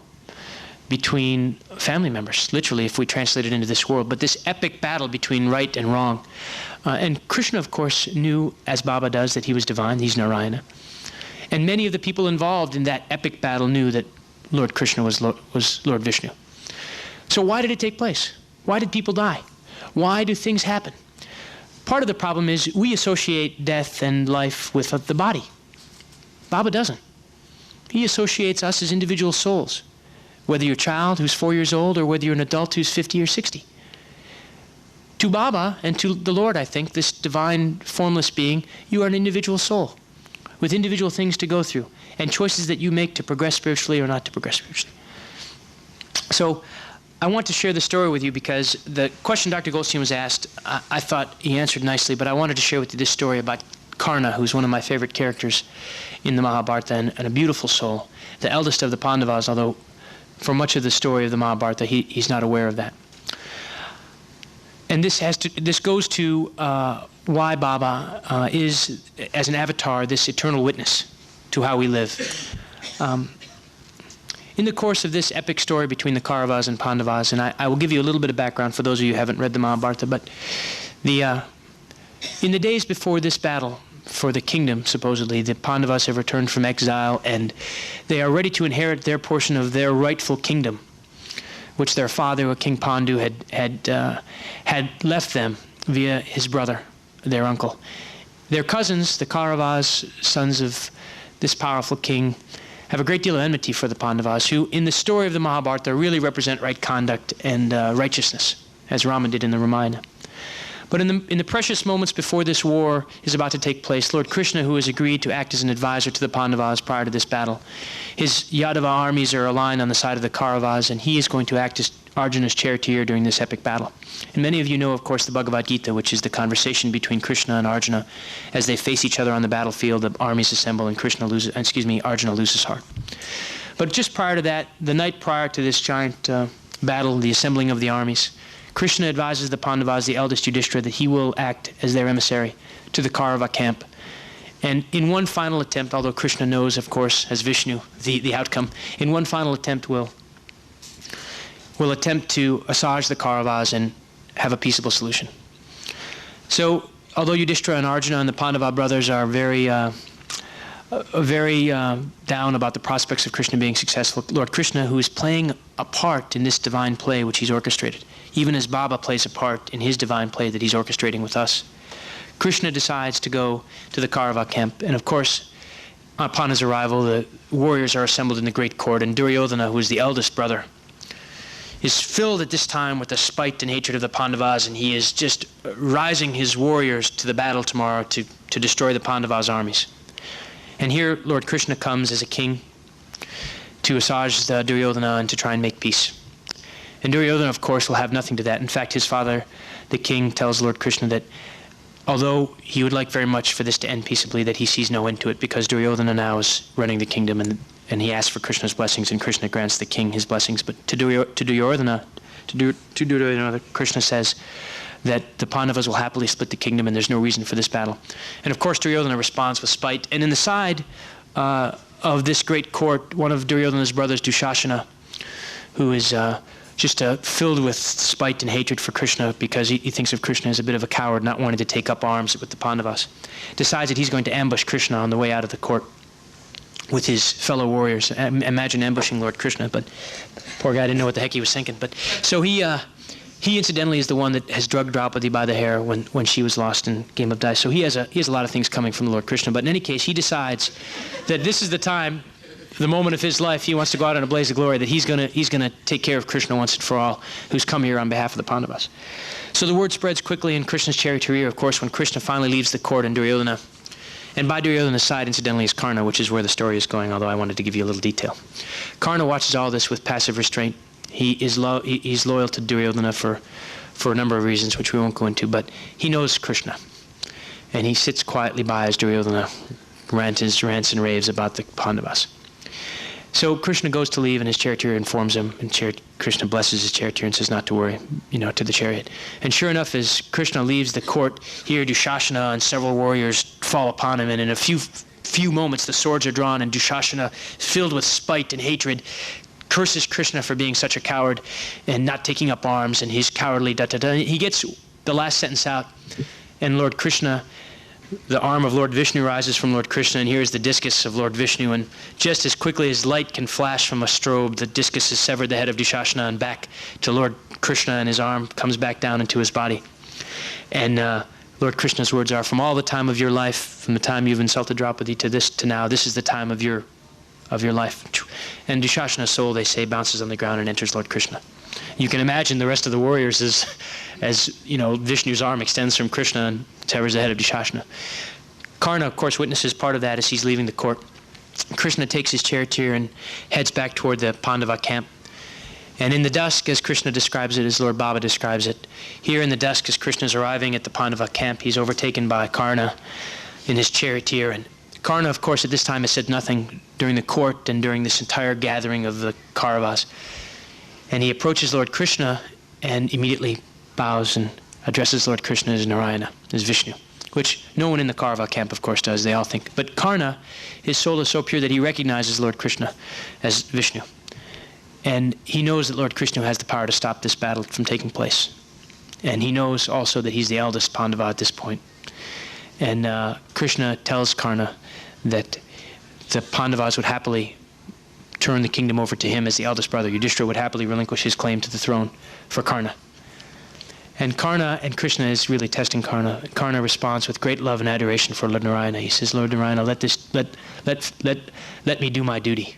between family members, literally, if we translate it into this world. But this epic battle between right and wrong. And Krishna, of course, knew, as Baba does, that he was divine. He's Narayana. And many of the people involved in that epic battle knew that Lord Krishna was Lord Vishnu. So why did it take place? Why did people die? Why do things happen? Part of the problem is we associate death and life with the body. Baba doesn't. He associates us as individual souls, whether you're a child who's 4 years old or whether you're an adult who's 50 or 60. To Baba and to the Lord, I think, this divine formless being, you are an individual soul with individual things to go through and choices that you make to progress spiritually or not to progress spiritually. So I want to share the story with you because the question Dr. Goldstein was asked, I thought he answered nicely, but I wanted to share with you this story about Karna, who's one of my favorite characters in the Mahabharata and a beautiful soul, the eldest of the Pandavas, although for much of the story of the Mahabharata, he's not aware of that. And this goes to why Baba is, as an avatar, this eternal witness to how we live. In the course of this epic story between the Kauravas and Pandavas, and I will give you a little bit of background for those of you who haven't read the Mahabharata, but in the days before this battle for the kingdom, supposedly, the Pandavas have returned from exile, and they are ready to inherit their portion of their rightful kingdom, which their father, King Pandu, had left them via his brother, their uncle. Their cousins, the Kauravas, sons of this powerful king, have a great deal of enmity for the Pandavas, who, in the story of the Mahabharata, really represent right conduct and righteousness, as Rama did in the Ramayana. But in the precious moments before this war is about to take place, Lord Krishna, who has agreed to act as an advisor to the Pandavas prior to this battle, his Yadava armies are aligned on the side of the Kauravas, and he is going to act as Arjuna's charioteer during this epic battle. And many of you know, of course, the Bhagavad Gita, which is the conversation between Krishna and Arjuna as they face each other on the battlefield. The armies assemble, and Arjuna loses heart. But just prior to that, the night prior to this giant battle, the assembling of the armies, Krishna advises the Pandavas, the eldest Yudhishthira, that he will act as their emissary to the Kaurava camp. And in one final attempt, although Krishna knows, of course, as Vishnu, the outcome, in one final attempt will attempt to assuage the Kauravas and have a peaceable solution. So, although Yudhishthira and Arjuna and the Pandava brothers are very down about the prospects of Krishna being successful, Lord Krishna, who is playing a part in this divine play which he's orchestrated, even as Baba plays a part in his divine play that he's orchestrating with us, Krishna decides to go to the Kaurava camp. And of course, upon his arrival, the warriors are assembled in the great court, and Duryodhana, who is the eldest brother, is filled at this time with the spite and hatred of the Pandavas, and he is just rising his warriors to the battle tomorrow to destroy the Pandavas' armies. And here Lord Krishna comes as a king to assuage the Duryodhana and to try and make peace. And Duryodhana, of course, will have nothing to that. In fact, his father, the king, tells Lord Krishna that although he would like very much for this to end peaceably, that he sees no end to it, because Duryodhana now is running the kingdom, and he asks for Krishna's blessings, and Krishna grants the king his blessings. But to Duryodhana, Krishna says that the Pandavas will happily split the kingdom, and there's no reason for this battle. And of course, Duryodhana responds with spite. And in the side of this great court, one of Duryodhana's brothers, Dushasana, who is just filled with spite and hatred for Krishna because he thinks of Krishna as a bit of a coward, not wanting to take up arms with the Pandavas, decides that he's going to ambush Krishna on the way out of the court with his fellow warriors. Imagine ambushing Lord Krishna, but poor guy didn't know what the heck he was thinking. But so he incidentally is the one that has drugged Draupadi by the hair when she was lost in Game of Dice. So he has a lot of things coming from the Lord Krishna. But in any case, he decides that this is the time, the moment of his life, he wants to go out in a blaze of glory, that he's gonna take care of Krishna once and for all, who's come here on behalf of the Pandavas. So the word spreads quickly in Krishna's charioteer, of course, when Krishna finally leaves the court, and Duryodhana, and by Duryodhana's side, incidentally, is Karna, which is where the story is going, although I wanted to give you a little detail. Karna watches all this with passive restraint. He's loyal to Duryodhana for a number of reasons, which we won't go into, but he knows Krishna. And he sits quietly by as Duryodhana rants and raves about the Pandavas. So Krishna goes to leave, and his charioteer informs him, and Krishna blesses his charioteer and says not to worry, to the chariot. And sure enough, as Krishna leaves the court, here Dushasana and several warriors fall upon him, and in a few moments the swords are drawn, and Dushasana, filled with spite and hatred, curses Krishna for being such a coward and not taking up arms, and he's cowardly, da-da-da. He gets the last sentence out, and Lord Krishna, the arm of Lord Vishnu rises from Lord Krishna, and here is the discus of Lord Vishnu, and just as quickly as light can flash from a strobe, the discus has severed the head of Dushasana and back to Lord Krishna, and his arm comes back down into his body. And Lord Krishna's words are, from all the time of your life, from the time you've insulted Draupadi to now, this is the time of your life. And Dushasana's soul, they say, bounces on the ground and enters Lord Krishna. You can imagine the rest of the warriors as Vishnu's arm extends from Krishna and severs the head of Dushasana. Karna, of course, witnesses part of that as he's leaving the court. Krishna takes his charioteer and heads back toward the Pandava camp. And in the dusk, as Krishna describes it, as Lord Baba describes it, here in the dusk, as Krishna's arriving at the Pandava camp, he's overtaken by Karna in his charioteer. And Karna, of course, at this time has said nothing during the court and during this entire gathering of the Kauravas. And he approaches Lord Krishna and immediately bows and addresses Lord Krishna as Narayana, as Vishnu, which no one in the Kaurava camp, of course, does. They all think. But Karna, his soul is so pure that he recognizes Lord Krishna as Vishnu. And he knows that Lord Krishna has the power to stop this battle from taking place. And he knows also that he's the eldest Pandava at this point. And Krishna tells Karna that the Pandavas would happily turn the kingdom over to him as the eldest brother. Yudhishthira would happily relinquish his claim to the throne for Karna. And Karna, and Krishna is really testing Karna. Karna responds with great love and adoration for Lord Narayana. He says, Lord Narayana, let me do my duty.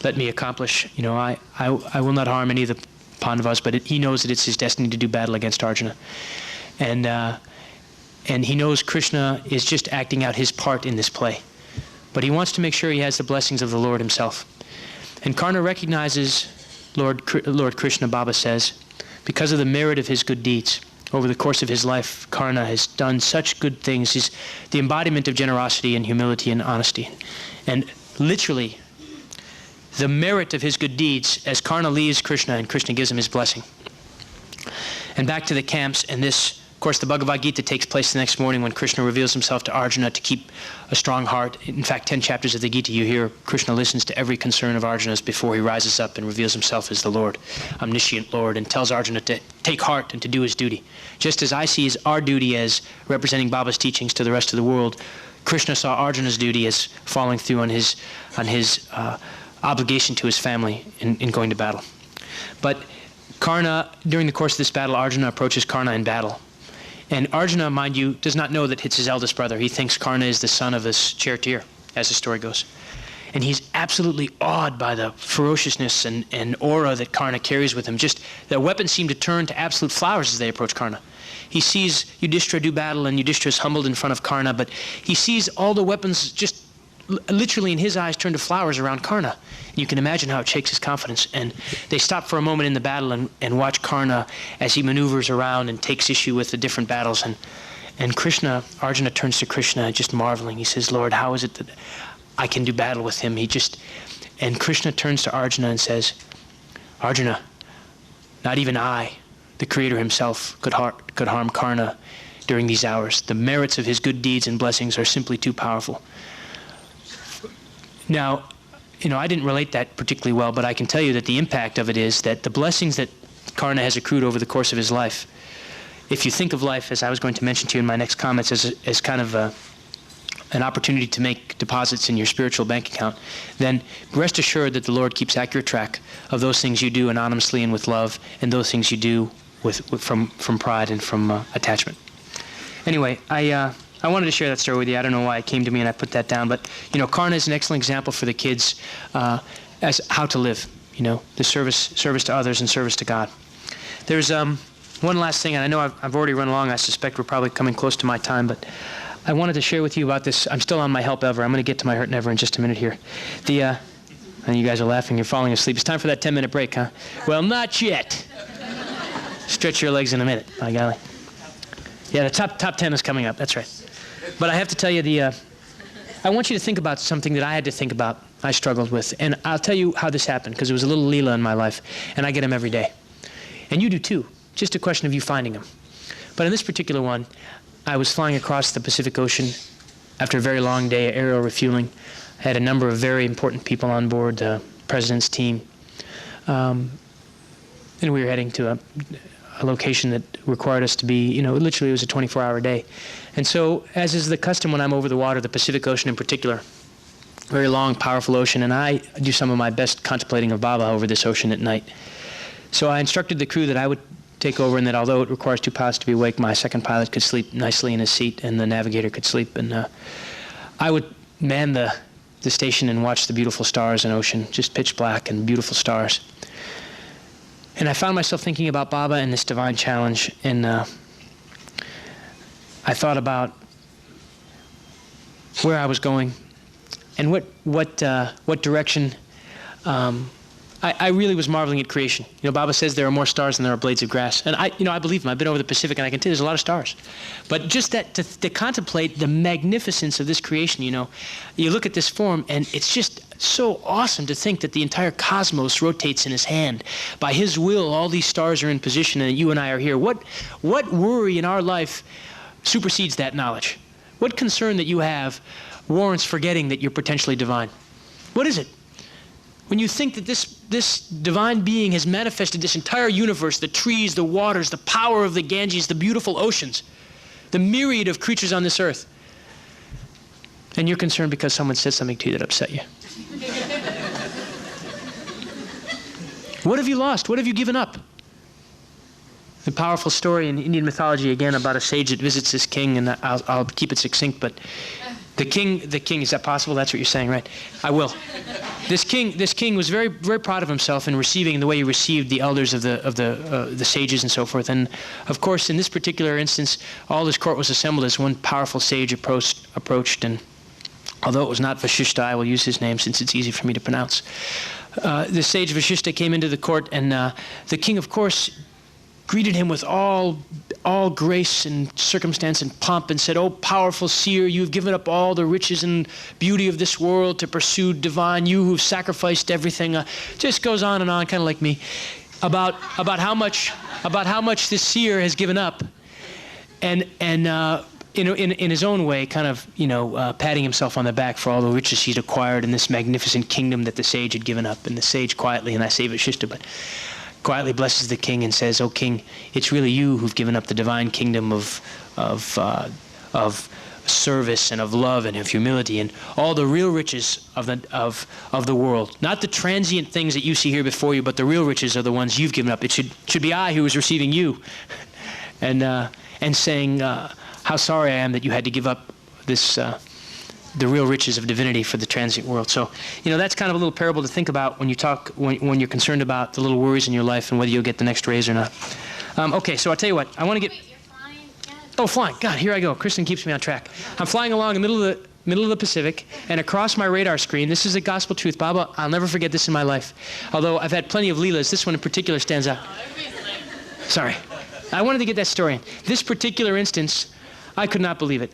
Let me accomplish, I will not harm any of the Pandavas, but he knows that it's his destiny to do battle against Arjuna. And he knows Krishna is just acting out his part in this play. But he wants to make sure he has the blessings of the Lord himself. And Karna recognizes Lord Krishna, Baba says, because of the merit of his good deeds. Over the course of his life, Karna has done such good things. He's the embodiment of generosity and humility and honesty. And literally, the merit of his good deeds, as Karna leaves Krishna and Krishna gives him his blessing. And back to the camps, and this, of course, the Bhagavad Gita takes place the next morning when Krishna reveals himself to Arjuna to keep a strong heart. In fact, 10 chapters of the Gita, you hear Krishna listens to every concern of Arjuna's before he rises up and reveals himself as the Lord, omniscient Lord, and tells Arjuna to take heart and to do his duty. Just as I see as our duty as representing Baba's teachings to the rest of the world, Krishna saw Arjuna's duty as following through on his obligation to his family in going to battle. But Karna, during the course of this battle, Arjuna approaches Karna in battle. And Arjuna, mind you, does not know that it's his eldest brother. He thinks Karna is the son of his charioteer, as the story goes. And he's absolutely awed by the ferociousness and aura that Karna carries with him. Just their weapons seem to turn to absolute flowers as they approach Karna. He sees Yudhishthira do battle, and Yudhishthira is humbled in front of Karna, but he sees all the weapons just literally in his eyes turn to flowers around Karna. You can imagine how it shakes his confidence. And they stop for a moment in the battle and watch Karna as he maneuvers around and takes issue with the different battles. And Krishna, Arjuna turns to Krishna just marveling. He says, Lord, how is it that I can do battle with him? And Krishna turns to Arjuna and says, Arjuna, not even I, the Creator himself, could harm Karna during these hours. The merits of his good deeds and blessings are simply too powerful. Now, I didn't relate that particularly well, but I can tell you that the impact of it is that the blessings that Karna has accrued over the course of his life, if you think of life, as I was going to mention to you in my next comments, as kind of an opportunity to make deposits in your spiritual bank account, then rest assured that the Lord keeps accurate track of those things you do anonymously and with love, and those things you do from pride and from attachment. Anyway, I wanted to share that story with you. I don't know why it came to me and I put that down, but Karna is an excellent example for the kids as how to live. The service to others and service to God. There's one last thing, and I know I've already run along. I suspect we're probably coming close to my time, but I wanted to share with you about this. I'm still on my help ever. I'm going to get to my hurt never in just a minute here. And you guys are laughing. You're falling asleep. It's time for that 10-minute break, huh? Well, not yet. Stretch your legs in a minute, by golly. Yeah, the top 10 is coming up. That's right. But I have to tell you, I want you to think about something that I had to think about, I struggled with. And I'll tell you how this happened, because it was a little Leela in my life, and I get them every day. And you do too. Just a question of you finding them. But in this particular one, I was flying across the Pacific Ocean after a very long day of aerial refueling. I had a number of very important people on board, the president's team. And we were heading to a location that required us to be, literally it was a 24-hour day. And so, as is the custom when I'm over the water, the Pacific Ocean in particular, very long, powerful ocean, and I do some of my best contemplating of Baba over this ocean at night. So I instructed the crew that I would take over, and that although it requires 2 pilots to be awake, my second pilot could sleep nicely in his seat, and the navigator could sleep. And I would man the station and watch the beautiful stars and ocean, just pitch black and beautiful stars. And I found myself thinking about Baba and this divine challenge, and I thought about where I was going and what direction. I really was marveling at creation. Baba says there are more stars than there are blades of grass, and I believe him. I've been over the Pacific, and I can tell you there's a lot of stars. But just that to contemplate the magnificence of this creation, you look at this form, and it's just so awesome to think that the entire cosmos rotates in his hand. By his will, all these stars are in position, and you and I are here. What worry in our life supersedes that knowledge? What concern that you have warrants forgetting that you're potentially divine? What is it? When you think that this divine being has manifested this entire universe, the trees, the waters, the power of the Ganges, the beautiful oceans, the myriad of creatures on this earth, and you're concerned because someone said something to you that upset you. What have you lost? What have you given up? The powerful story in Indian mythology, again, about a sage that visits his king, and I'll keep it succinct, but the king, is that possible? That's what you're saying, right? I will. This king was very, very proud of himself in receiving the way he received the elders of the sages and so forth. And of course, in this particular instance, all his court was assembled as one powerful sage approached. And although it was not Vashishta, I will use his name since it's easy for me to pronounce. The sage Vashishta came into the court, and the king, of course, greeted him with all grace and circumstance and pomp and said, "Oh, powerful seer, you have given up all the riches and beauty of this world to pursue divine, you who've sacrificed everything." Just goes on and on, kind of like me, about how much this seer has given up, and in his own way, kind of, patting himself on the back for all the riches he'd acquired in this magnificent kingdom that the sage had given up. And the sage quietly, and I say Vashishta, but quietly blesses the king and says, "Oh, king, it's really you who've given up the divine kingdom of service and of love and of humility and all the real riches of the world. Not the transient things that you see here before you, but the real riches are the ones you've given up. It should be I who is receiving you," and saying how sorry I am that you had to give up this. The real riches of divinity for the transient world. So, that's kind of a little parable to think about when when you're concerned about the little worries in your life and whether you'll get the next raise or not. Okay, so I'll tell you what. I want to get... Wait, you're flying? Yeah. Oh, flying. God, here I go. Kristen keeps me on track. I'm flying along in the middle of the Pacific, and across my radar screen, this is a gospel truth. Baba, I'll never forget this in my life. Although I've had plenty of Leelas, this one in particular stands out. Sorry. I wanted to get that story in. This particular instance, I could not believe it.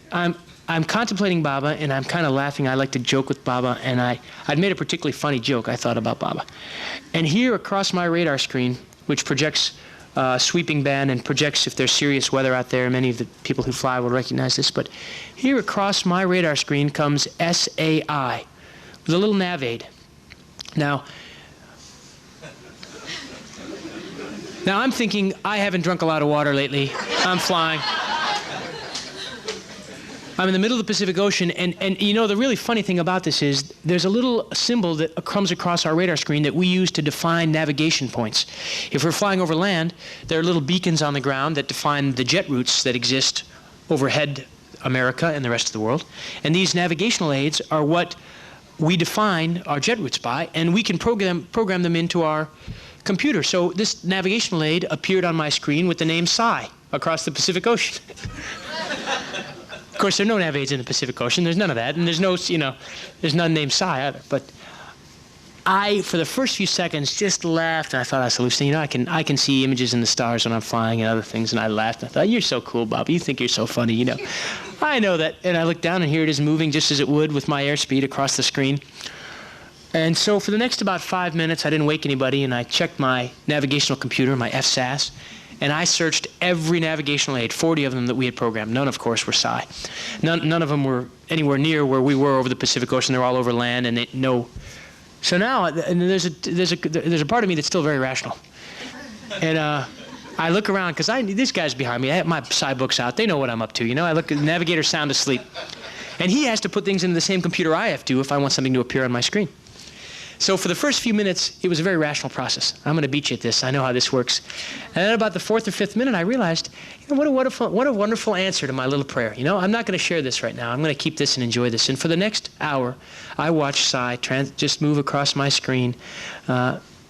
I'm contemplating Baba, and I'm kind of laughing. I like to joke with Baba, and I'd made a particularly funny joke, I thought, about Baba. And here across my radar screen, which projects sweeping band and projects if there's serious weather out there, many of the people who fly will recognize this, but here across my radar screen comes SAI, with a little nav aid. Now I'm thinking, I haven't drunk a lot of water lately. I'm flying. I'm in the middle of the Pacific Ocean, and the really funny thing about this is there's a little symbol that comes across our radar screen that we use to define navigation points. If we're flying over land, there are little beacons on the ground that define the jet routes that exist overhead America and the rest of the world. And these navigational aids are what we define our jet routes by, and we can program them into our computer. So this navigational aid appeared on my screen with the name Psi across the Pacific Ocean. Of course, there are no nav aids in the Pacific Ocean. There's none of that, and there's none named Psi either. But I, for the first few seconds, just laughed, and I thought I was hallucinating. I can see images in the stars when I'm flying and other things, and I laughed. I thought, "You're so cool, Bob. You think you're so funny, I know that." And I looked down, and here it is moving just as it would with my airspeed across the screen. And so for the next about 5 minutes, I didn't wake anybody, and I checked my navigational computer, my FSAS, and I searched every navigational aid, 40 of them that we had programmed. None, of course, were Psi. None of them were anywhere near where we were over the Pacific Ocean. They're all over land, and So now, and there's a part of me that's still very rational. And I look around, because this guy's behind me. I have my Psi books out. They know what I'm up to, I look at the navigator's sound asleep. And he has to put things into the same computer I have to if I want something to appear on my screen. So for the first few minutes, it was a very rational process. I'm going to beat you at this. I know how this works. And then about the 4th or 5th minute, I realized, what a wonderful answer to my little prayer. I'm not going to share this right now. I'm going to keep this and enjoy this. And for the next hour, I watched Psi just move across my screen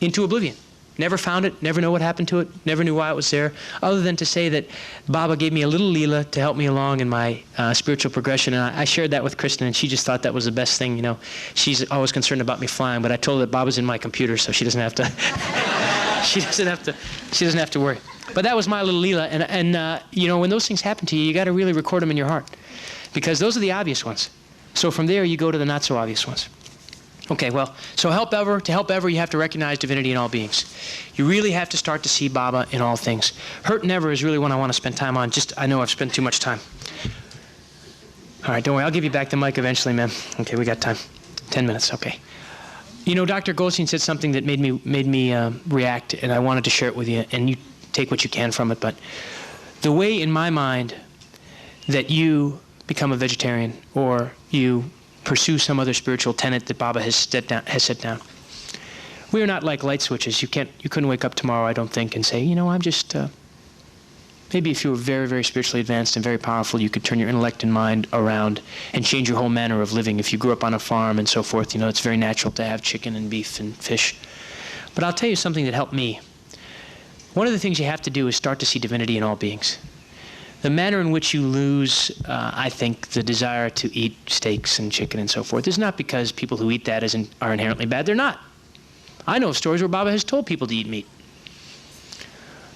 into oblivion. Never found it, never know what happened to it, never knew why it was there, other than to say that Baba gave me a little Leela to help me along in my spiritual progression. And I shared that with Kristen, and she just thought that was the best thing. She's always concerned about me flying, but I told her that Baba's in my computer, so she doesn't have to. she doesn't have to worry. But that was my little Leela, and when those things happen to you, you got to really record them in your heart, because those are the obvious ones. So from there, you go to the not so obvious ones. Okay, well, so to help ever, you have to recognize divinity in all beings. You really have to start to see Baba in all things. Hurt never is really one I want to spend time on. I know I've spent too much time. All right, don't worry. I'll give you back the mic eventually, man. Okay, we got time. 10 minutes, okay. Dr. Goldstein said something that made me react, and I wanted to share it with you, and you take what you can from it. But the way, in my mind, that you become a vegetarian or you pursue some other spiritual tenet that Baba has set down. We are not like light switches. You couldn't wake up tomorrow, I don't think, and say, I'm just Maybe if you were very, very spiritually advanced and very powerful, you could turn your intellect and mind around and change your whole manner of living. If you grew up on a farm and so forth, it's very natural to have chicken and beef and fish. But I'll tell you something that helped me. One of the things you have to do is start to see divinity in all beings. The manner in which you lose, I think, the desire to eat steaks and chicken and so forth is not because people who eat that are inherently bad. They're not. I know of stories where Baba has told people to eat meat.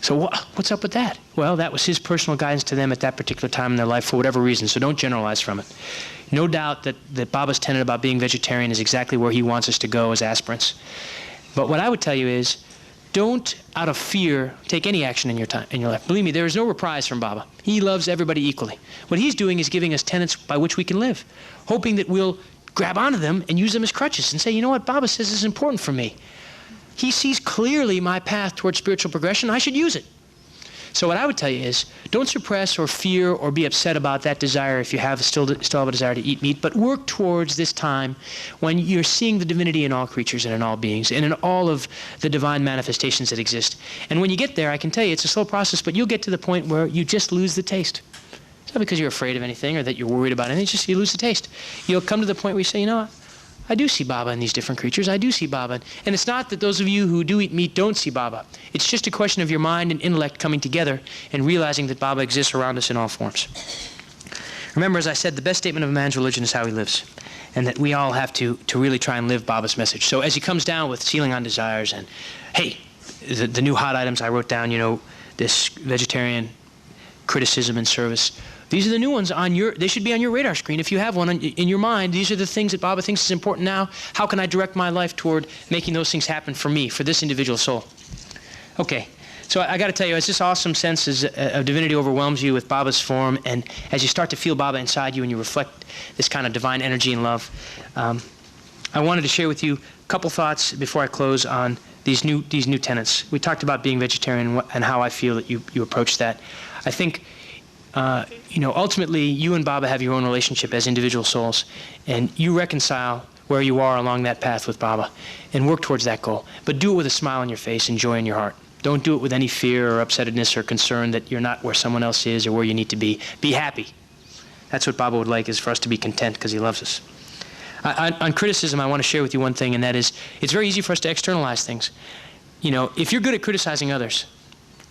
So what's up with that? Well, that was his personal guidance to them at that particular time in their life for whatever reason, so don't generalize from it. No doubt that Baba's tenet about being vegetarian is exactly where he wants us to go as aspirants. But what I would tell you is, don't, out of fear, take any action in your life. Believe me, there is no reprise from Baba. He loves everybody equally. What he's doing is giving us tenets by which we can live, hoping that we'll grab onto them and use them as crutches and say, you know what, Baba says is important for me. He sees clearly my path towards spiritual progression. I should use it. So what I would tell you is, don't suppress or fear or be upset about that desire if you still have a desire to eat meat, but work towards this time when you're seeing the divinity in all creatures and in all beings and in all of the divine manifestations that exist. And when you get there, I can tell you, it's a slow process, but you'll get to the point where you just lose the taste. It's not because you're afraid of anything or that you're worried about anything, it's just you lose the taste. You'll come to the point where you say, you know what? I do see Baba in these different creatures. I do see Baba. And it's not that those of you who do eat meat don't see Baba. It's just a question of your mind and intellect coming together and realizing that Baba exists around us in all forms. Remember, as I said, the best statement of a man's religion is how he lives. And that we all have to really try and live Baba's message. So as he comes down with sealing on desires and, hey, the new hot items I wrote down, this vegetarian criticism and service. These are the new ones they should be on your radar screen if you have one in your mind. These are the things that Baba thinks is important now. How can I direct my life toward making those things happen for me, for this individual soul? Okay, so I got to tell you, as this awesome sense of divinity overwhelms you with Baba's form, and as you start to feel Baba inside you and you reflect this kind of divine energy and love, I wanted to share with you a couple thoughts before I close on these new tenets. We talked about being vegetarian and how I feel that you approach that. I think ultimately, you and Baba have your own relationship as individual souls, and you reconcile where you are along that path with Baba and work towards that goal. But do it with a smile on your face and joy in your heart. Don't do it with any fear or upsetness or concern that you're not where someone else is or where you need to be. Be happy. That's what Baba would like, is for us to be content because he loves us. On criticism, I want to share with you one thing, and that is, it's very easy for us to externalize things. If you're good at criticizing others,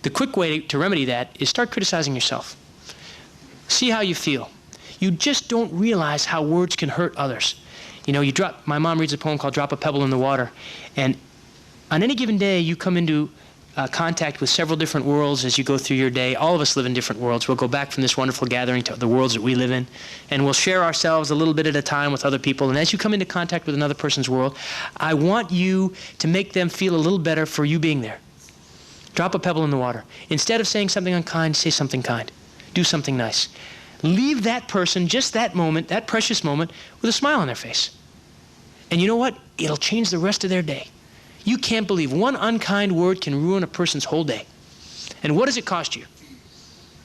the quick way to remedy that is start criticizing yourself. See how you feel. You just don't realize how words can hurt others. My mom reads a poem called Drop a Pebble in the Water, and on any given day you come into contact with several different worlds as you go through your day. All of us live in different worlds. We'll go back from this wonderful gathering to the worlds that we live in, and we'll share ourselves a little bit at a time with other people. And as you come into contact with another person's world, I want you to make them feel a little better for you being there. Drop a pebble in the water. Instead of saying something unkind, say something kind. Do something nice. Leave that person, just that moment, that precious moment, with a smile on their face. And you know what? It'll change the rest of their day. You can't believe one unkind word can ruin a person's whole day. And what does it cost you?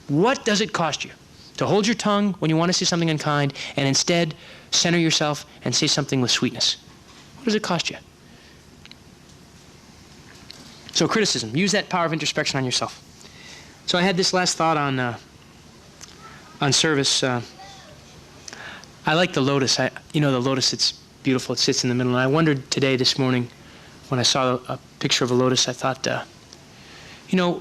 What does it cost you to hold your tongue when you want to say something unkind and instead center yourself and say something with sweetness? What does it cost you? So criticism, use that power of introspection on yourself. So I had this last thought on service. I like the lotus. The lotus, it's beautiful. It sits in the middle. And I wondered this morning, when I saw a picture of a lotus, I thought,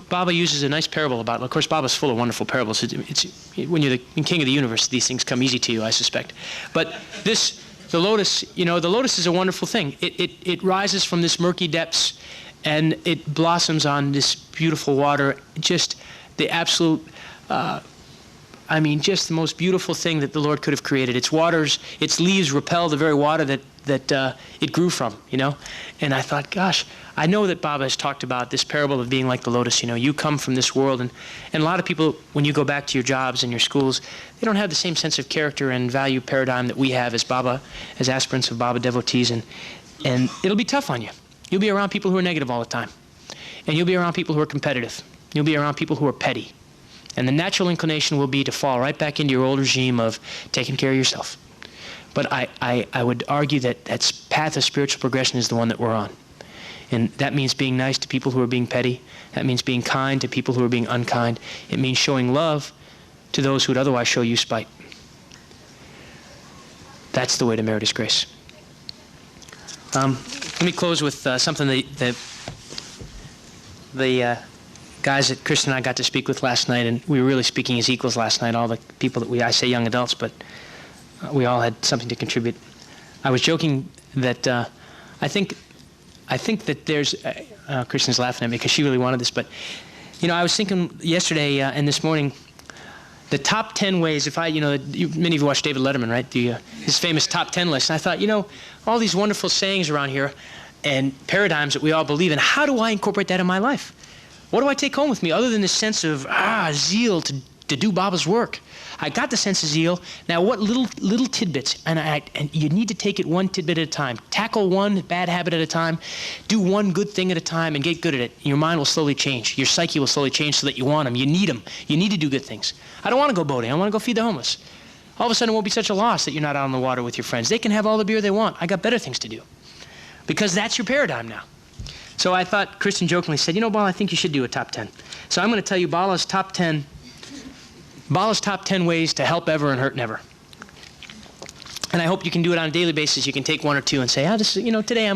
Baba uses a nice parable about it. Of course, Baba's full of wonderful parables. When you're the king of the universe, these things come easy to you, I suspect. But the lotus is a wonderful thing. It rises from this murky depths, and it blossoms on this beautiful water. Just the absolute, just the most beautiful thing that the Lord could have created. Its leaves repel the very water that it grew from, And I thought, gosh, I know that Baba has talked about this parable of being like the lotus. You come from this world, and a lot of people, when you go back to your jobs and your schools, they don't have the same sense of character and value paradigm that we have as aspirants of Baba devotees, and it'll be tough on you. You'll be around people who are negative all the time, and you'll be around people who are competitive. You'll be around people who are petty. And the natural inclination will be to fall right back into your old regime of taking care of yourself. But I would argue that path of spiritual progression is the one that we're on. And that means being nice to to people who are being petty. That means being kind to people who are being unkind. It means showing love to those who would otherwise show you spite. That's the way to merit His grace. Let me close with something the guys that Kristen and I got to speak with last night, and we were really speaking as equals last night, all the people that I say young adults, but we all had something to contribute. I was joking that I think that there's, Kristen's laughing at me because she really wanted this, but I was thinking yesterday and this morning, the top 10 ways, many of you watch David Letterman, right? His famous top 10 list. And I thought, all these wonderful sayings around here and paradigms that we all believe in, how do I incorporate that in my life? What do I take home with me other than this sense of zeal to do Baba's work? I got the sense of zeal. Now, what little tidbits, and you need to take it one tidbit at a time. Tackle one bad habit at a time. Do one good thing at a time and get good at it. Your mind will slowly change. Your psyche will slowly change so that you want them. You need them. You need to do good things. I don't want to go boating. I want to go feed the homeless. All of a sudden, it won't be such a loss that you're not out on the water with your friends. They can have all the beer they want. I got better things to do. Because that's your paradigm now. So I thought, Kristen jokingly said, Bala, I think you should do a top 10. So I'm going to tell you Bala's top 10 ways to help ever and hurt never. And I hope you can do it on a daily basis. You can take one or two and say, today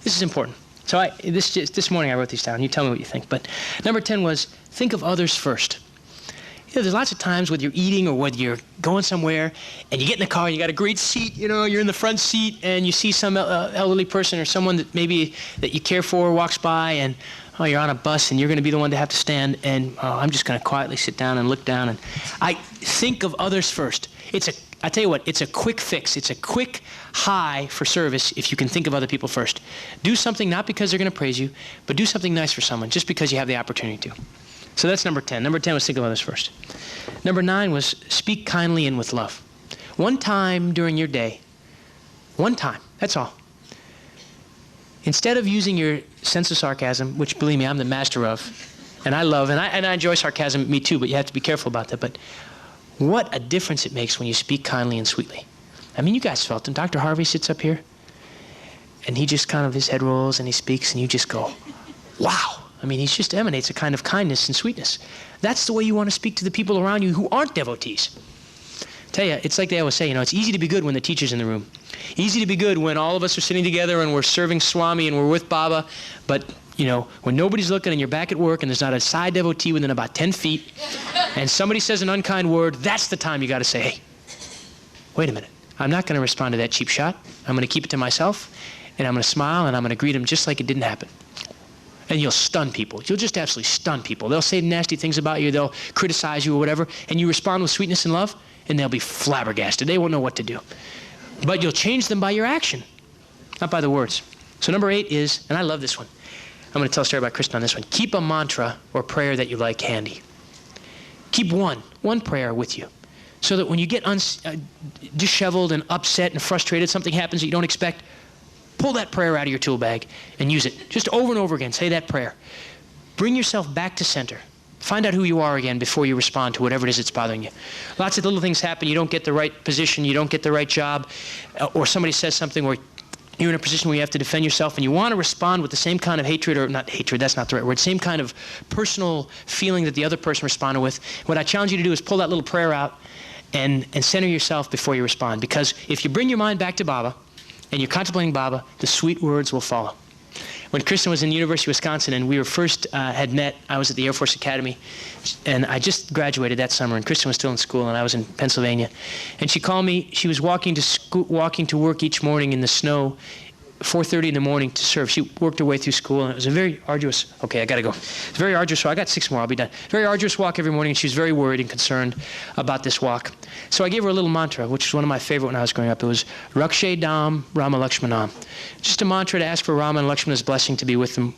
this is important. So this morning I wrote these down. You tell me what you think. But number 10 was, think of others first. There's lots of times whether you're eating or whether you're going somewhere and you get in the car and you got a great seat, you're in the front seat and you see some elderly person or someone that maybe that you care for walks by and you're on a bus and you're going to be the one to have to stand and I'm just going to quietly sit down and look down and I think of others first. I tell you what, it's a quick fix. It's a quick high for service if you can think of other people first. Do something not because they're going to praise you, but do something nice for someone just because you have the opportunity to. So that's number 10. Number 10 was think of others first. Number 9 was speak kindly and with love. One time during your day, one time, that's all. Instead of using your sense of sarcasm, which believe me, I'm the master of, and I love, and I enjoy sarcasm, me too, but you have to be careful about that. But what a difference it makes when you speak kindly and sweetly. I mean, you guys felt him. Dr. Harvey sits up here, and he just kind of, his head rolls, and he speaks, and you just go, wow. I mean, he just emanates a kind of kindness and sweetness. That's the way you want to speak to the people around you who aren't devotees. Tell you, it's like they always say, it's easy to be good when the teacher's in the room. Easy to be good when all of us are sitting together and we're serving Swami and we're with Baba. But, when nobody's looking and you're back at work and there's not a side devotee within about 10 feet and somebody says an unkind word, that's the time you got to say, hey, wait a minute. I'm not going to respond to that cheap shot. I'm going to keep it to myself and I'm going to smile and I'm going to greet them just like it didn't happen. And you'll stun people. You'll just absolutely stun people. They'll say nasty things about you. They'll criticize you or whatever. And you respond with sweetness and love, and they'll be flabbergasted. They won't know what to do. But you'll change them by your action, not by the words. So number 8 is, and I love this one. I'm going to tell a story about Kristen on this one. Keep a mantra or prayer that you like handy. Keep one prayer with you. So that when you get disheveled and upset and frustrated, something happens that you don't expect, pull that prayer out of your tool bag and use it. Just over and over again, say that prayer. Bring yourself back to center. Find out who you are again before you respond to whatever it is that's bothering you. Lots of little things happen. You don't get the right position. You don't get the right job. Or somebody says something where you're in a position where you have to defend yourself and you want to respond with the same kind of hatred, or not hatred, that's not the right word, same kind of personal feeling that the other person responded with. What I challenge you to do is pull that little prayer out and center yourself before you respond. Because if you bring your mind back to Baba, and you're contemplating Baba, the sweet words will follow. When Kristen was in the University of Wisconsin and we were first had met, I was at the Air Force Academy, and I just graduated that summer, and Kristen was still in school, and I was in Pennsylvania. And she called me. She was walking to work each morning in the snow, 4:30 in the morning to serve. She worked her way through school, and it was a very arduous, okay, I got to go. It's very arduous, so I got 6 more, I'll be done. Very arduous walk every morning, and she was very worried and concerned about this walk. So I gave her a little mantra, which was one of my favorite when I was growing up. It was Rakshe Dham Rama Lakshmanam. Just a mantra to ask for Rama and Lakshmana's blessing to be with them.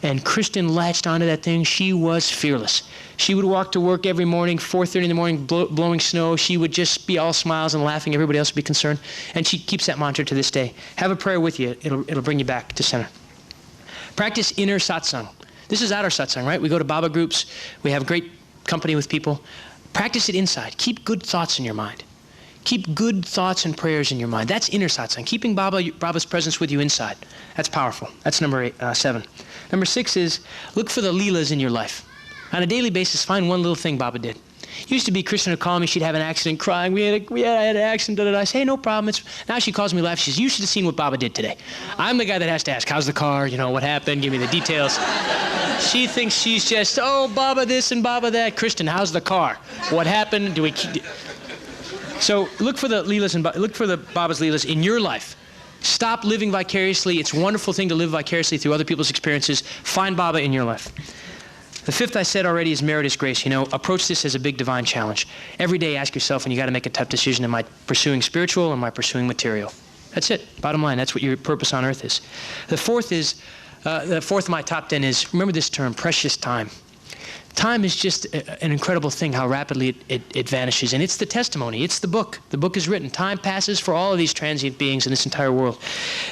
And Kristen latched onto that thing. She was fearless. She would walk to work every morning, 4:30 in the morning, blowing snow. She would just be all smiles and laughing. Everybody else would be concerned. And she keeps that mantra to this day. Have a prayer with you. It'll bring you back to center. Practice inner satsang. This is outer satsang, right? We go to Baba groups. We have great company with people. Practice it inside. Keep good thoughts in your mind. Keep good thoughts and prayers in your mind. That's inner satsang. Keeping Baba's presence with you inside. That's powerful. That's number 7. Number 6 is look for the leelas in your life. On a daily basis, find one little thing Baba did. Used to be Kristen would call me, she'd have an accident, crying, I had an accident, I say, hey, no problem. Now she calls me, laughs, she says, you should have seen what Baba did today. I'm the guy that has to ask, how's the car, what happened, give me the details. She thinks she's just, oh, Baba this and Baba that. Kristen, how's the car? What happened? So look for the leelas and look for the Baba's leelas in your life. Stop living vicariously. It's a wonderful thing to live vicariously through other people's experiences. Find Baba in your life. The 5th I said already is merit is grace. Approach this as a big divine challenge. Every day ask yourself, and you got to make a tough decision, am I pursuing spiritual or am I pursuing material? That's it. Bottom line, that's what your purpose on earth is. The 4th of my top 10 is, remember this term, precious time. Time is just an incredible thing, how rapidly it vanishes. And it's the testimony. It's the book. The book is written. Time passes for all of these transient beings in this entire world.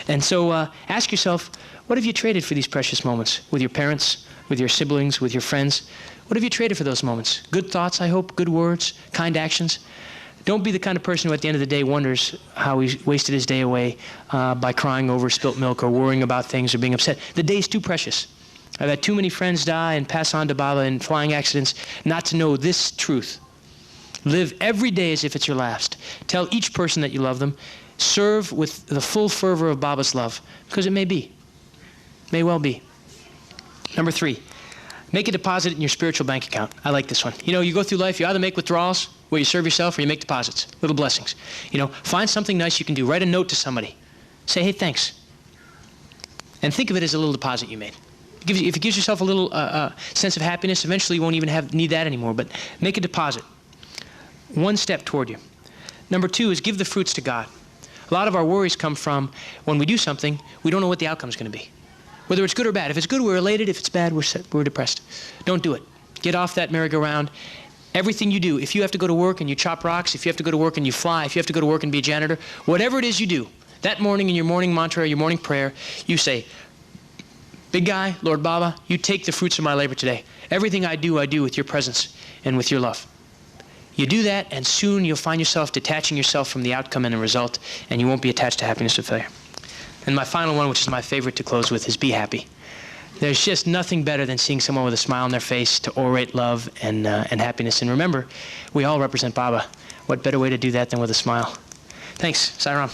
And so ask yourself, what have you traded for these precious moments? With your parents, with your siblings, with your friends? What have you traded for those moments? Good thoughts, I hope, good words, kind actions. Don't be the kind of person who at the end of the day wonders how he wasted his day away by crying over spilt milk or worrying about things or being upset. The day's too precious. I've had too many friends die and pass on to Baba in flying accidents not to know this truth. Live every day as if it's your last. Tell each person that you love them. Serve with the full fervor of Baba's love, because it may be. May well be. Number 3, make a deposit in your spiritual bank account. I like this one. You go through life, you either make withdrawals where you serve yourself or you make deposits, little blessings. Find something nice you can do. Write a note to somebody. Say, hey, thanks. And think of it as a little deposit you made. If it gives yourself a little sense of happiness, eventually you won't even need that anymore, but make a deposit. One step toward you. Number 2 is give the fruits to God. A lot of our worries come from when we do something, we don't know what the outcome is going to be. Whether it's good or bad. If it's good, we're elated. If it's bad, we're depressed. Don't do it. Get off that merry-go-round. Everything you do, if you have to go to work and you chop rocks, if you have to go to work and you fly, if you have to go to work and be a janitor, whatever it is you do, that morning in your morning mantra or your morning prayer, you say, Big Guy, Lord Baba, you take the fruits of my labor today. Everything I do with your presence and with your love. You do that, and soon you'll find yourself detaching yourself from the outcome and the result, and you won't be attached to happiness or failure. And my final one, which is my favorite to close with, is be happy. There's just nothing better than seeing someone with a smile on their face to orate love and happiness. And remember, we all represent Baba. What better way to do that than with a smile? Thanks. Sai Ram.